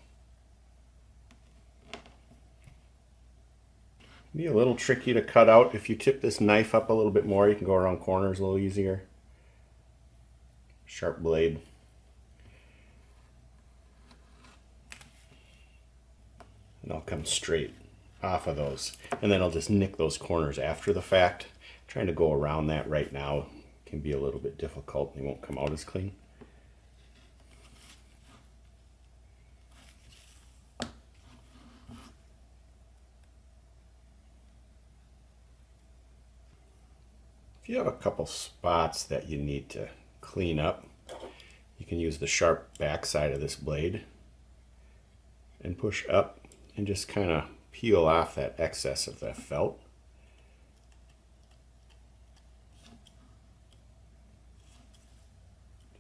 Be a little tricky to cut out. If you tip this knife up a little bit more, you can go around corners a little easier. Sharp blade. And I'll come straight off of those. And then I'll just nick those corners after the fact. Trying to go around that right now can be a little bit difficult. They won't come out as clean. If you have a couple spots that you need to clean up, you can use the sharp back side of this blade and push up and just kind of peel off that excess of that felt.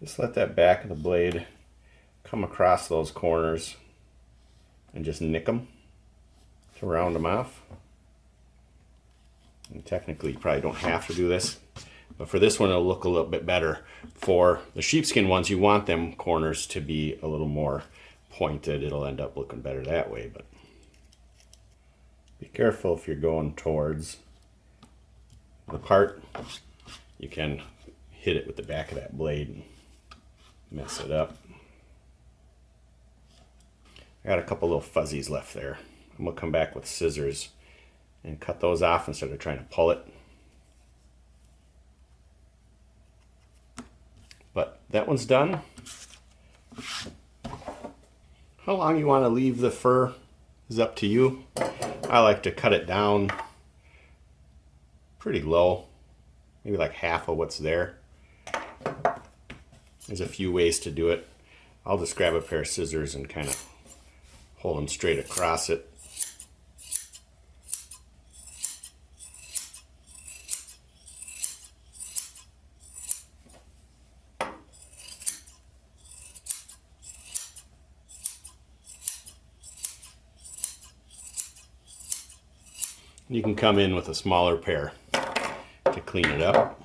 Just let that back of the blade come across those corners and just nick them to round them off. And technically you probably don't have to do this, but for this one it'll look a little bit better. For the sheepskin ones, you want them corners to be a little more pointed. It'll end up looking better that way, but be careful if you're going towards the part. You can hit it with the back of that blade and mess it up. I got a couple little fuzzies left there. I'm gonna come back with scissors and cut those off instead of trying to pull it. But that one's done. How long you want to leave the fur is up to you. I like to cut it down pretty low, maybe like half of what's there. There's a few ways to do it. I'll just grab a pair of scissors and kind of hold them straight across it. You can come in with a smaller pair to clean it up.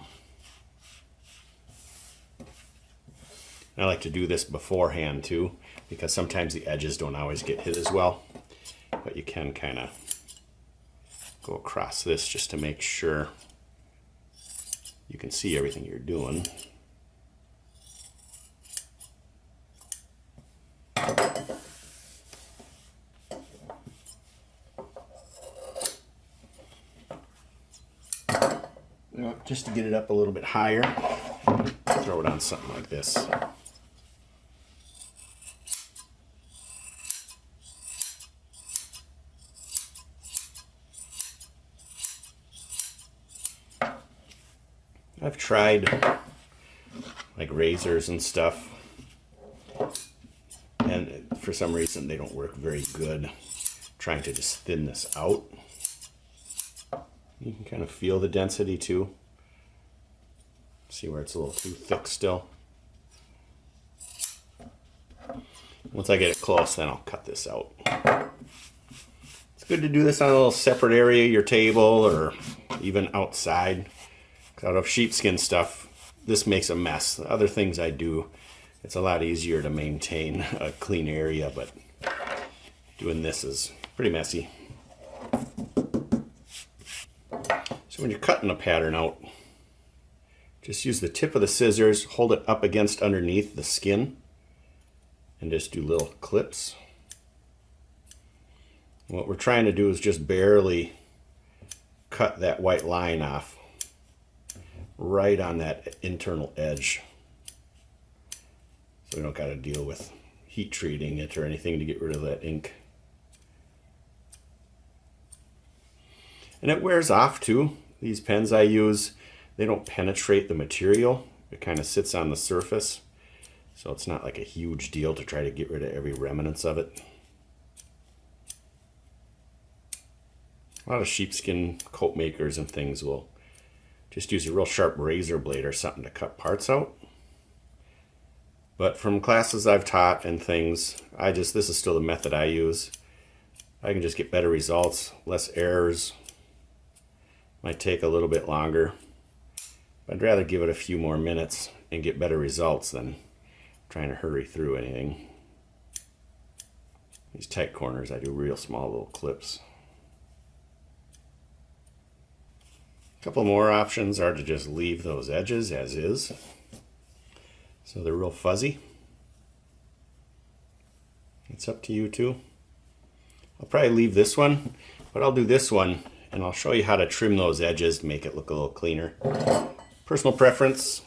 I like to do this beforehand too, because sometimes the edges don't always get hit as well. But you can kind of go across this just to make sure you can see everything you're doing. Just to get it up a little bit higher, throw it on something like this. I've tried like razors and stuff, and for some reason they don't work very good. Trying to just thin this out. You can kind of feel the density too. See where it's a little too thick still. Once I get it close, then I'll cut this out. It's good to do this on a little separate area of your table or even outside. Out of sheepskin stuff, this makes a mess. The other things I do, it's a lot easier to maintain a clean area, but doing this is pretty messy. So when you're cutting a pattern out, just use the tip of the scissors, hold it up against underneath the skin, and just do little clips. What we're trying to do is just barely cut that white line off right on that internal edge. So we don't got to deal with heat treating it or anything to get rid of that ink. And it wears off too. These pens I use, they don't penetrate the material. It kind of sits on the surface. So it's not like a huge deal to try to get rid of every remnants of it. A lot of sheepskin coat makers and things will just use a real sharp razor blade or something to cut parts out. But from classes I've taught and things, this is still the method I use. I can just get better results, less errors. Might take a little bit longer. I'd rather give it a few more minutes and get better results than trying to hurry through anything. These tight corners, I do real small little clips. A couple more options are to just leave those edges as is, so they're real fuzzy. It's up to you too. I'll probably leave this one, but I'll do this one and I'll show you how to trim those edges to make it look a little cleaner. Personal preference.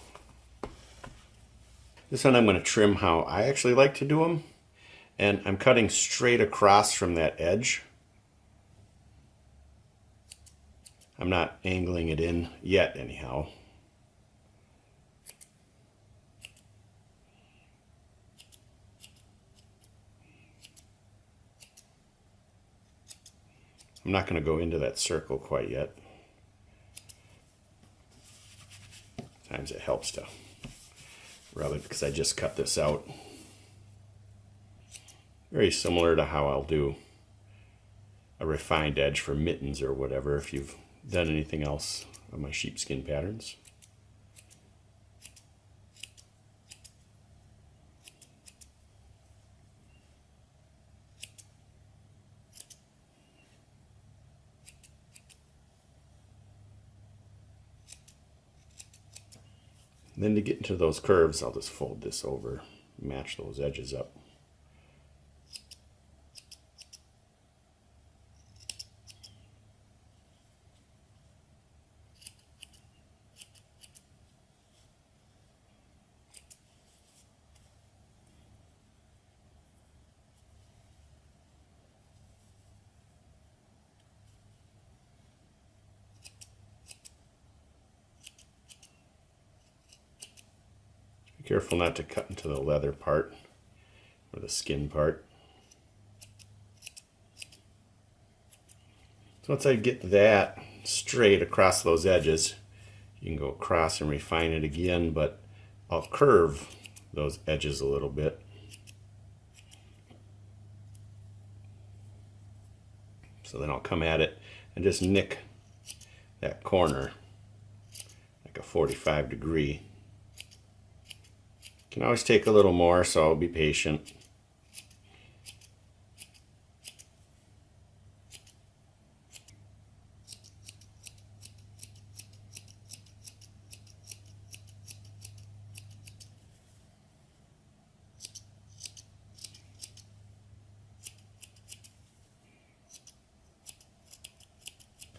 This one I'm going to trim how I actually like to do them, and I'm cutting straight across from that edge. I'm not angling it in yet anyhow. I'm not going to go into that circle quite yet. Sometimes it helps to rub it because I just cut this out. Very similar to how I'll do a refined edge for mittens or whatever if you've done anything else on my sheepskin patterns. Then to get into those curves, I'll just fold this over, match those edges up. Be careful not to cut into the leather part or the skin part. So once I get that straight across those edges, you can go across and refine it again, but I'll curve those edges a little bit. So then I'll come at it and just nick that corner like a 45-degree. Can always take a little more, so I'll be patient.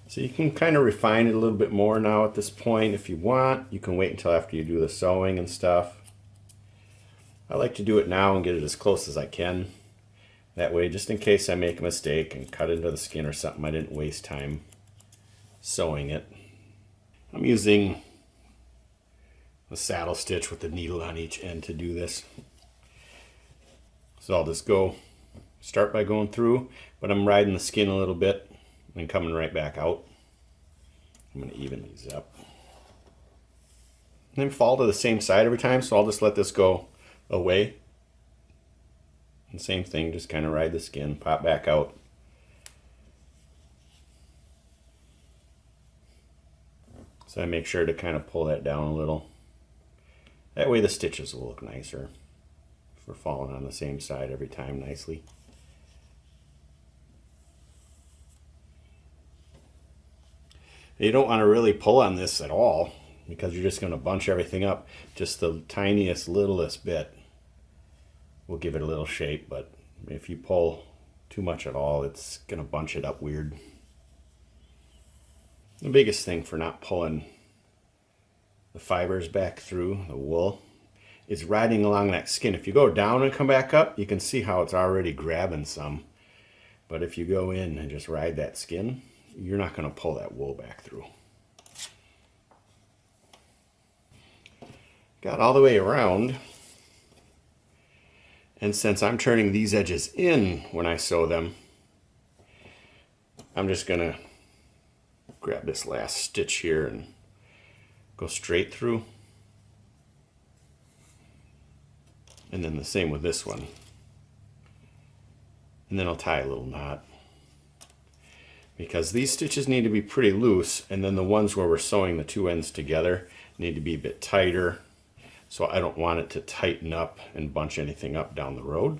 So you can kind of refine it a little bit more now at this point if you want. You can wait until after you do the sewing and stuff. I like to do it now and get it as close as I can. That way, just in case I make a mistake and cut into the skin or something, I didn't waste time sewing it. I'm using a saddle stitch with the needle on each end to do this. So I'll just start by going through, but I'm riding the skin a little bit and coming right back out. I'm going to even these up. And then fall to the same side every time, so I'll just let this go away. And same thing, just kind of ride the skin, pop back out. So I make sure to kind of pull that down a little. That way the stitches will look nicer if we're falling on the same side every time nicely. You don't want to really pull on this at all because you're just going to bunch everything up. Just the tiniest, littlest bit will give it a little shape, but if you pull too much at all, it's going to bunch it up weird. The biggest thing for not pulling the fibers back through the wool is riding along that skin. If you go down and come back up, you can see how it's already grabbing some. But if you go in and just ride that skin, you're not going to pull that wool back through. Got all the way around. And since I'm turning these edges in when I sew them, I'm just going to grab this last stitch here and go straight through. And then the same with this one. And then I'll tie a little knot. Because these stitches need to be pretty loose, and then the ones where we're sewing the two ends together need to be a bit tighter. So I don't want it to tighten up and bunch anything up down the road.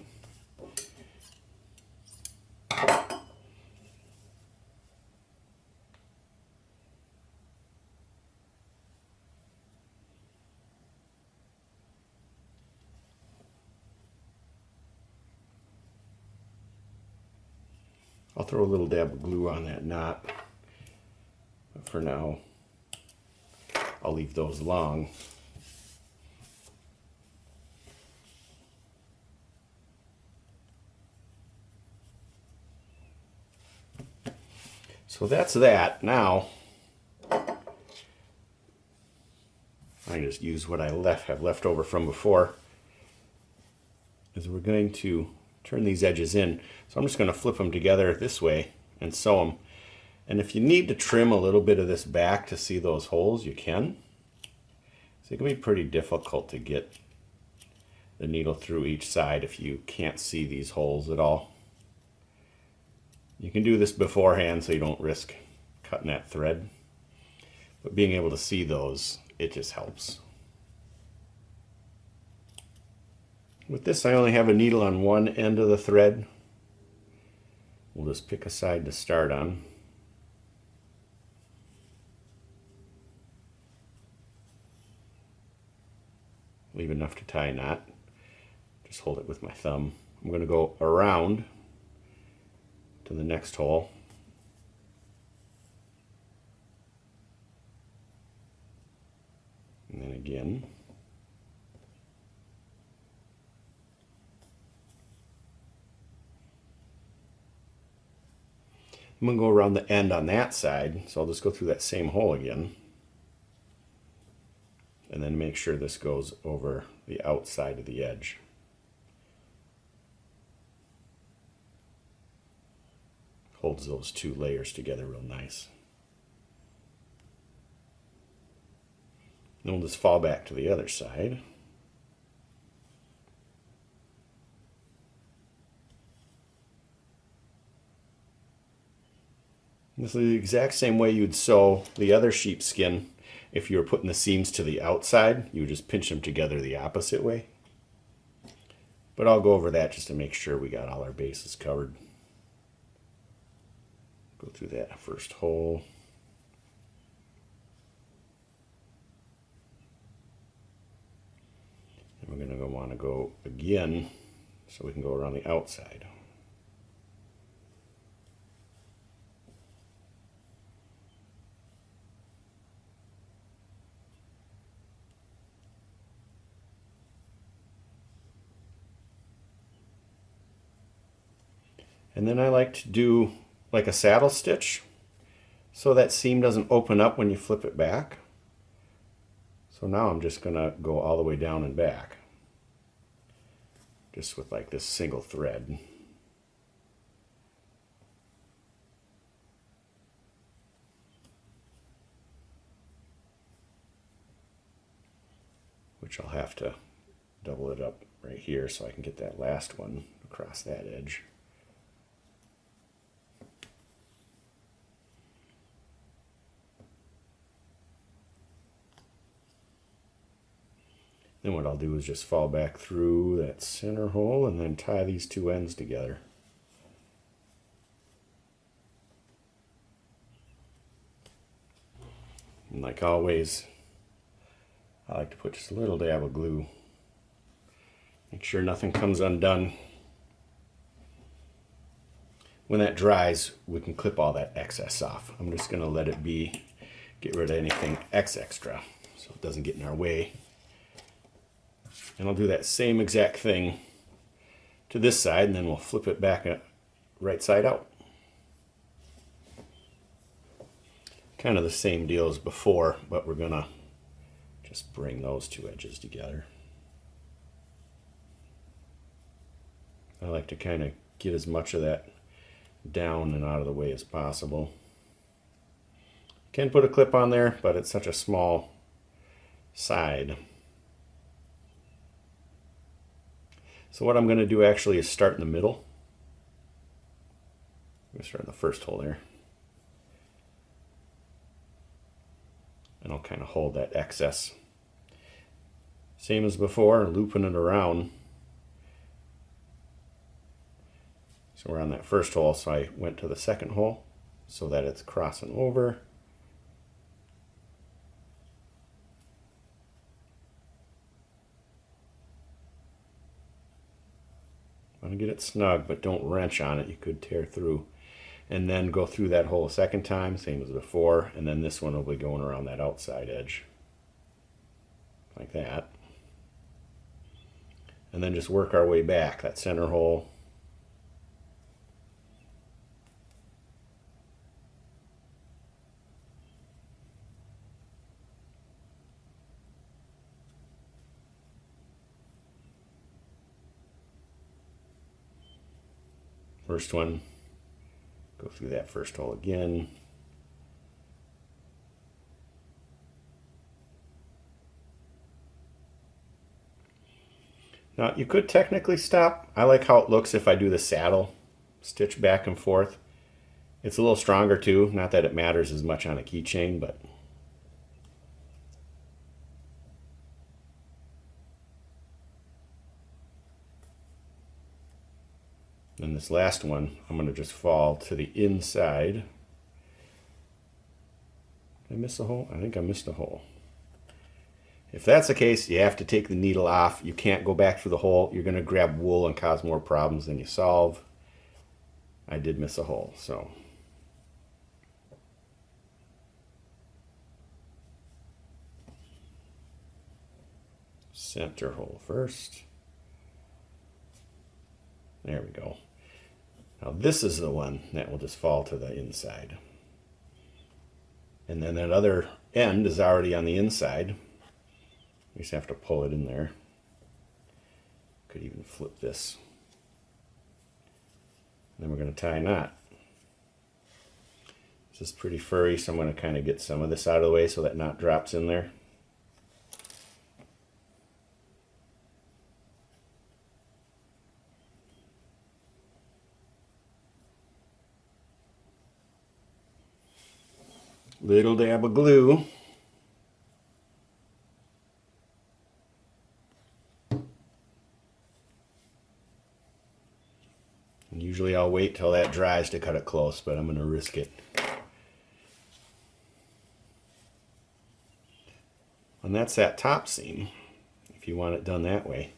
I'll throw a little dab of glue on that knot, but for now I'll leave those alone. So that's that. Now I can just use what I have left over from before, is we're going to turn these edges in. So I'm just going to flip them together this way and sew them. And if you need to trim a little bit of this back to see those holes, you can. So it can be pretty difficult to get the needle through each side if you can't see these holes at all. You can do this beforehand so you don't risk cutting that thread. But being able to see those, it just helps. With this, I only have a needle on one end of the thread. We'll just pick a side to start on. Leave enough to tie a knot. Just hold it with my thumb. I'm going to go around to the next hole. And then again. I'm going to go around the end on that side, so I'll just go through that same hole again. And then make sure this goes over the outside of the edge. Holds those two layers together real nice. Then we'll just fall back to the other side. This is the exact same way you'd sew the other sheepskin. If you were putting the seams to the outside, you would just pinch them together the opposite way. But I'll go over that just to make sure we got all our bases covered. Go through that first hole. And we're going to want to go again so we can go around the outside. And then I like to do like a saddle stitch so that seam doesn't open up when you flip it back. So now I'm just going to go all the way down and back, just with like this single thread. Which I'll have to double it up right here so I can get that last one across that edge. Then what I'll do is just fall back through that center hole and then tie these two ends together. And like always, I like to put just a little dab of glue. Make sure nothing comes undone. When that dries, we can clip all that excess off. I'm just going to let it be, get rid of anything extra so it doesn't get in our way. And I'll do that same exact thing to this side, and then we'll flip it back right side out. Kind of the same deal as before, but we're gonna just bring those two edges together. I like to kind of get as much of that down and out of the way as possible. Can put a clip on there, but it's such a small side. So what I'm going to do actually is start in the middle. I'm going to start in the first hole there. And I'll kind of hold that excess. Same as before, looping it around. So we're on that first hole, so I went to the second hole so that it's crossing over. Want to get it snug, but don't wrench on it. You could tear through. And then go through that hole a second time, same as before, and then this one will be going around that outside edge. Like that. And then just work our way back, that center hole. First one, go through that first hole again. Now you could technically stop. I like how it looks if I do the saddle stitch back and forth. It's a little stronger too, not that it matters as much on a keychain, but then this last one, I'm going to just fall to the inside. Did I miss a hole? I think I missed a hole. If that's the case, you have to take the needle off. You can't go back through the hole. You're going to grab wool and cause more problems than you solve. I did miss a hole, so. Center hole first. There we go. Now this is the one that will just fall to the inside. And then that other end is already on the inside. We just have to pull it in there. Could even flip this. And then we're going to tie a knot. This is pretty furry, so I'm going to kind of get some of this out of the way so that knot drops in there. Little dab of glue. And usually I'll wait till that dries to cut it close, but I'm going to risk it. And that's that top seam, if you want it done that way.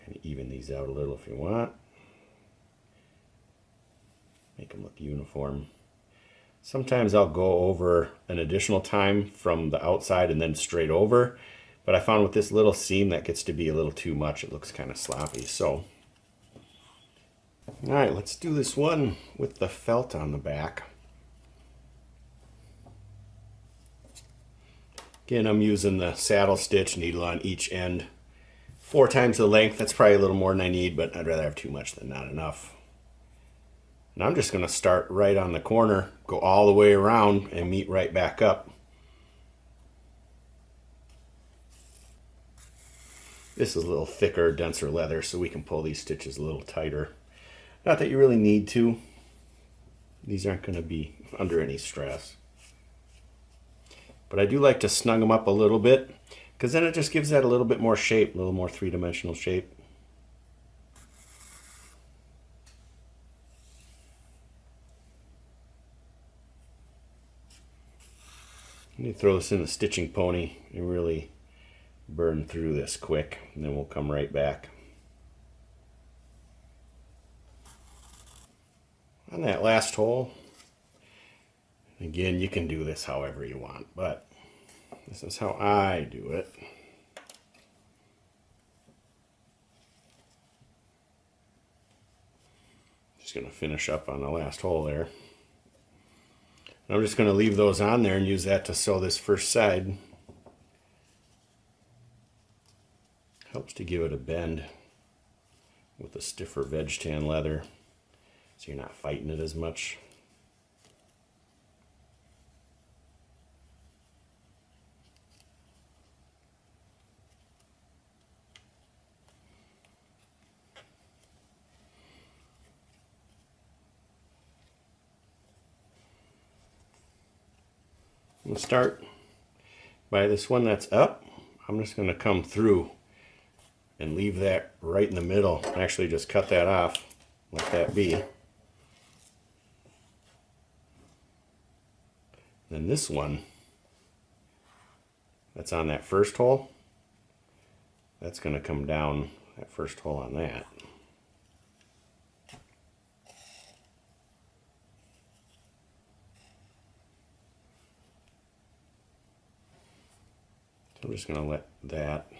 Kind of even these out a little if you want. Make them look uniform. Sometimes I'll go over an additional time from the outside and then straight over, but I found with this little seam that gets to be a little too much. It looks kind of sloppy. So, all right, let's do this one with the felt on the back. Again, I'm using the saddle stitch needle on each end. 4 times the length. That's probably a little more than I need, but I'd rather have too much than not enough. And I'm just going to start right on the corner, go all the way around, and meet right back up. This is a little thicker, denser leather, so we can pull these stitches a little tighter. Not that you really need to. These aren't going to be under any stress. But I do like to snug them up a little bit, because then it just gives that a little bit more shape, a little more three-dimensional shape. You throw this in the stitching pony and really burn through this quick, and then we'll come right back. On that last hole, again, you can do this however you want, but this is how I do it. Just going to finish up on the last hole there. And I'm just going to leave those on there and use that to sew this first side. Helps to give it a bend with the stiffer veg tan leather, so you're not fighting it as much. We'll start by this one that's up. I'm just going to come through and leave that right in the middle. Actually, just cut that off, let that be. Then this one that's on that first hole, that's going to come down that first hole on that. I'm just going to let that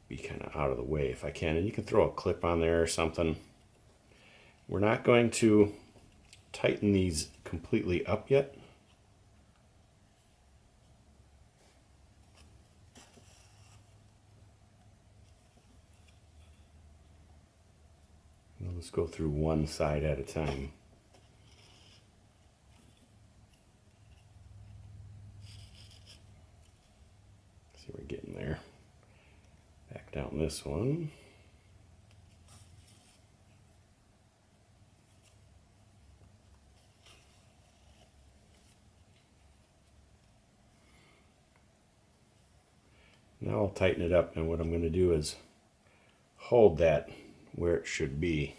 be kind of out of the way if I can. And you can throw a clip on there or something. We're not going to tighten these completely up yet. Let's go through one side at a time. See, we're getting there. Back down this one. Now I'll tighten it up, and what I'm going to do is hold that where it should be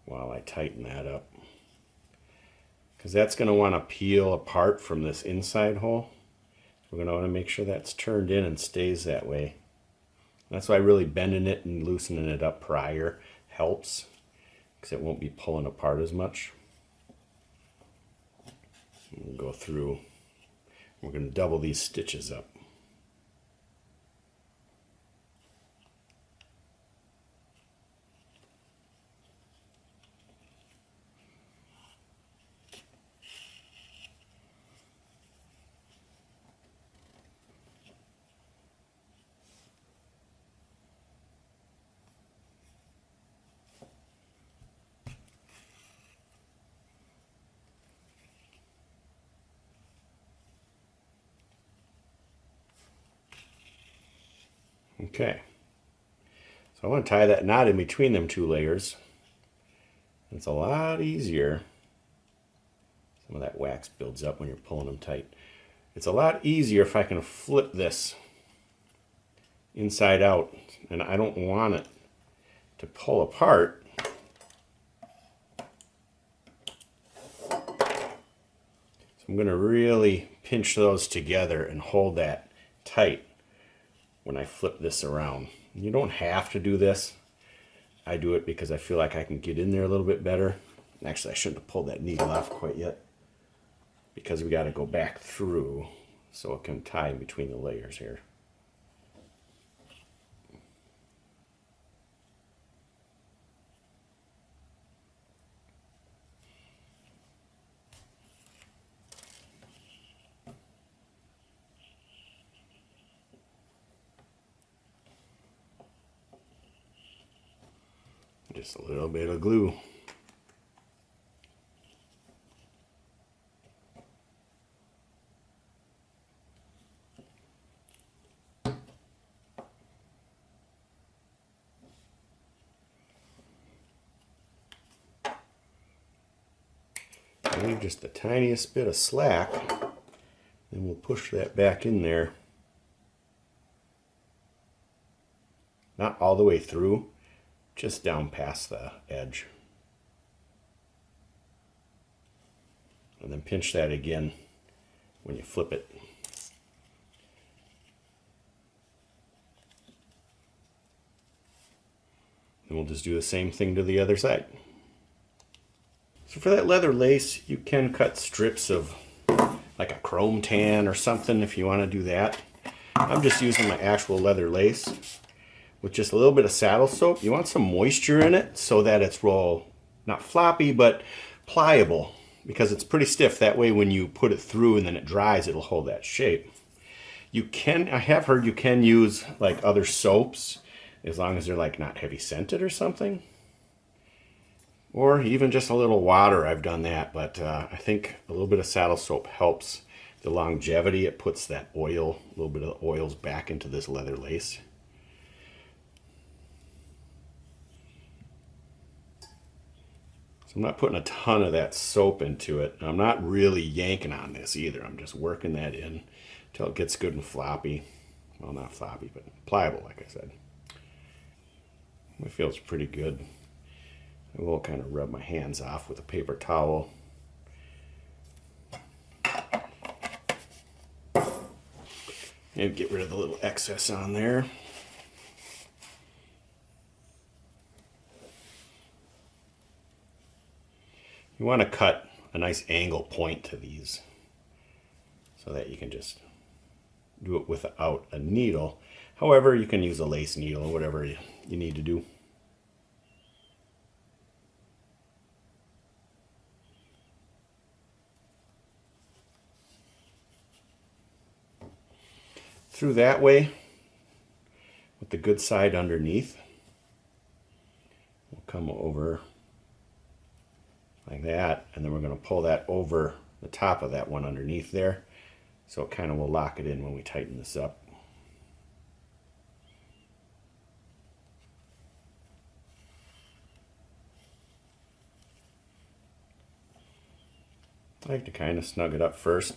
while I tighten that up, because that's going to want to peel apart from this inside hole. We're going to want to make sure that's turned in and stays that way. That's why really bending it and loosening it up prior helps, because it won't be pulling apart as much. We'll go through. We're going to double these stitches up. Okay, so I want to tie that knot in between them two layers. It's a lot easier. Some of that wax builds up when you're pulling them tight. It's a lot easier if I can flip this inside out, and I don't want it to pull apart. So I'm going to really pinch those together and hold that tight when I flip this around. You don't have to do this. I do it because I feel like I can get in there a little bit better. Actually, I shouldn't have pulled that needle off quite yet, because we got to go back through so it can tie in between the layers here. Just a little bit of glue. Leave just the tiniest bit of slack, and we'll push that back in there. Not all the way through, just down past the edge. And then pinch that again when you flip it. And we'll just do the same thing to the other side. So for that leather lace, you can cut strips of like a chrome tan or something if you want to do that. I'm just using my actual leather lace with just a little bit of saddle soap. You want some moisture in it so that it's not floppy, but pliable, because it's pretty stiff. That way when you put it through and then it dries, it'll hold that shape. I have heard you can use like other soaps as long as they're like not heavy scented or something. Or even just a little water. I've done that, but I think a little bit of saddle soap helps the longevity. It puts that oil, a little bit of the oils back into this leather lace. So I'm not putting a ton of that soap into it. I'm not really yanking on this either. I'm just working that in until it gets good and floppy. Well, not floppy, but pliable, like I said. It feels pretty good. I will kind of rub my hands off with a paper towel. And get rid of the little excess on there. You want to cut a nice angle point to these so that you can just do it without a needle. However, you can use a lace needle or whatever you need to do. Through that way, with the good side underneath, we'll come over like that, and then we're going to pull that over the top of that one underneath there, so it kind of will lock it in when we tighten this up. I like to kind of snug it up first,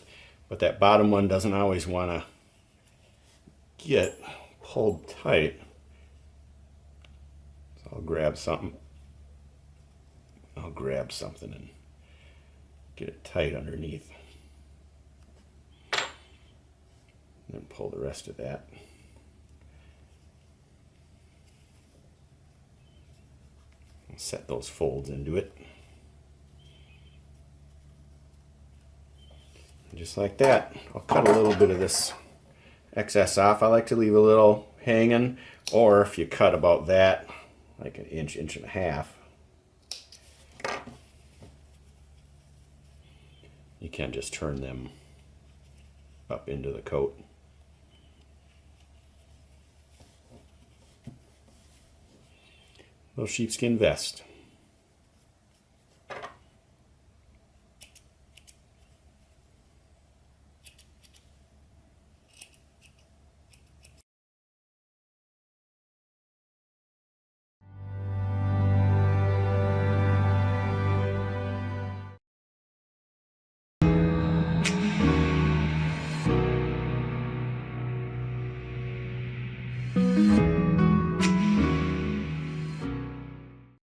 but that bottom one doesn't always want to get pulled tight. So I'll grab something and get it tight underneath. And then pull the rest of that. I'll set those folds into it. And just like that, I'll cut a little bit of this excess off. I like to leave a little hanging, or if you cut about that, like an inch, inch and a half, you can just turn them up into the coat. Little sheepskin vest.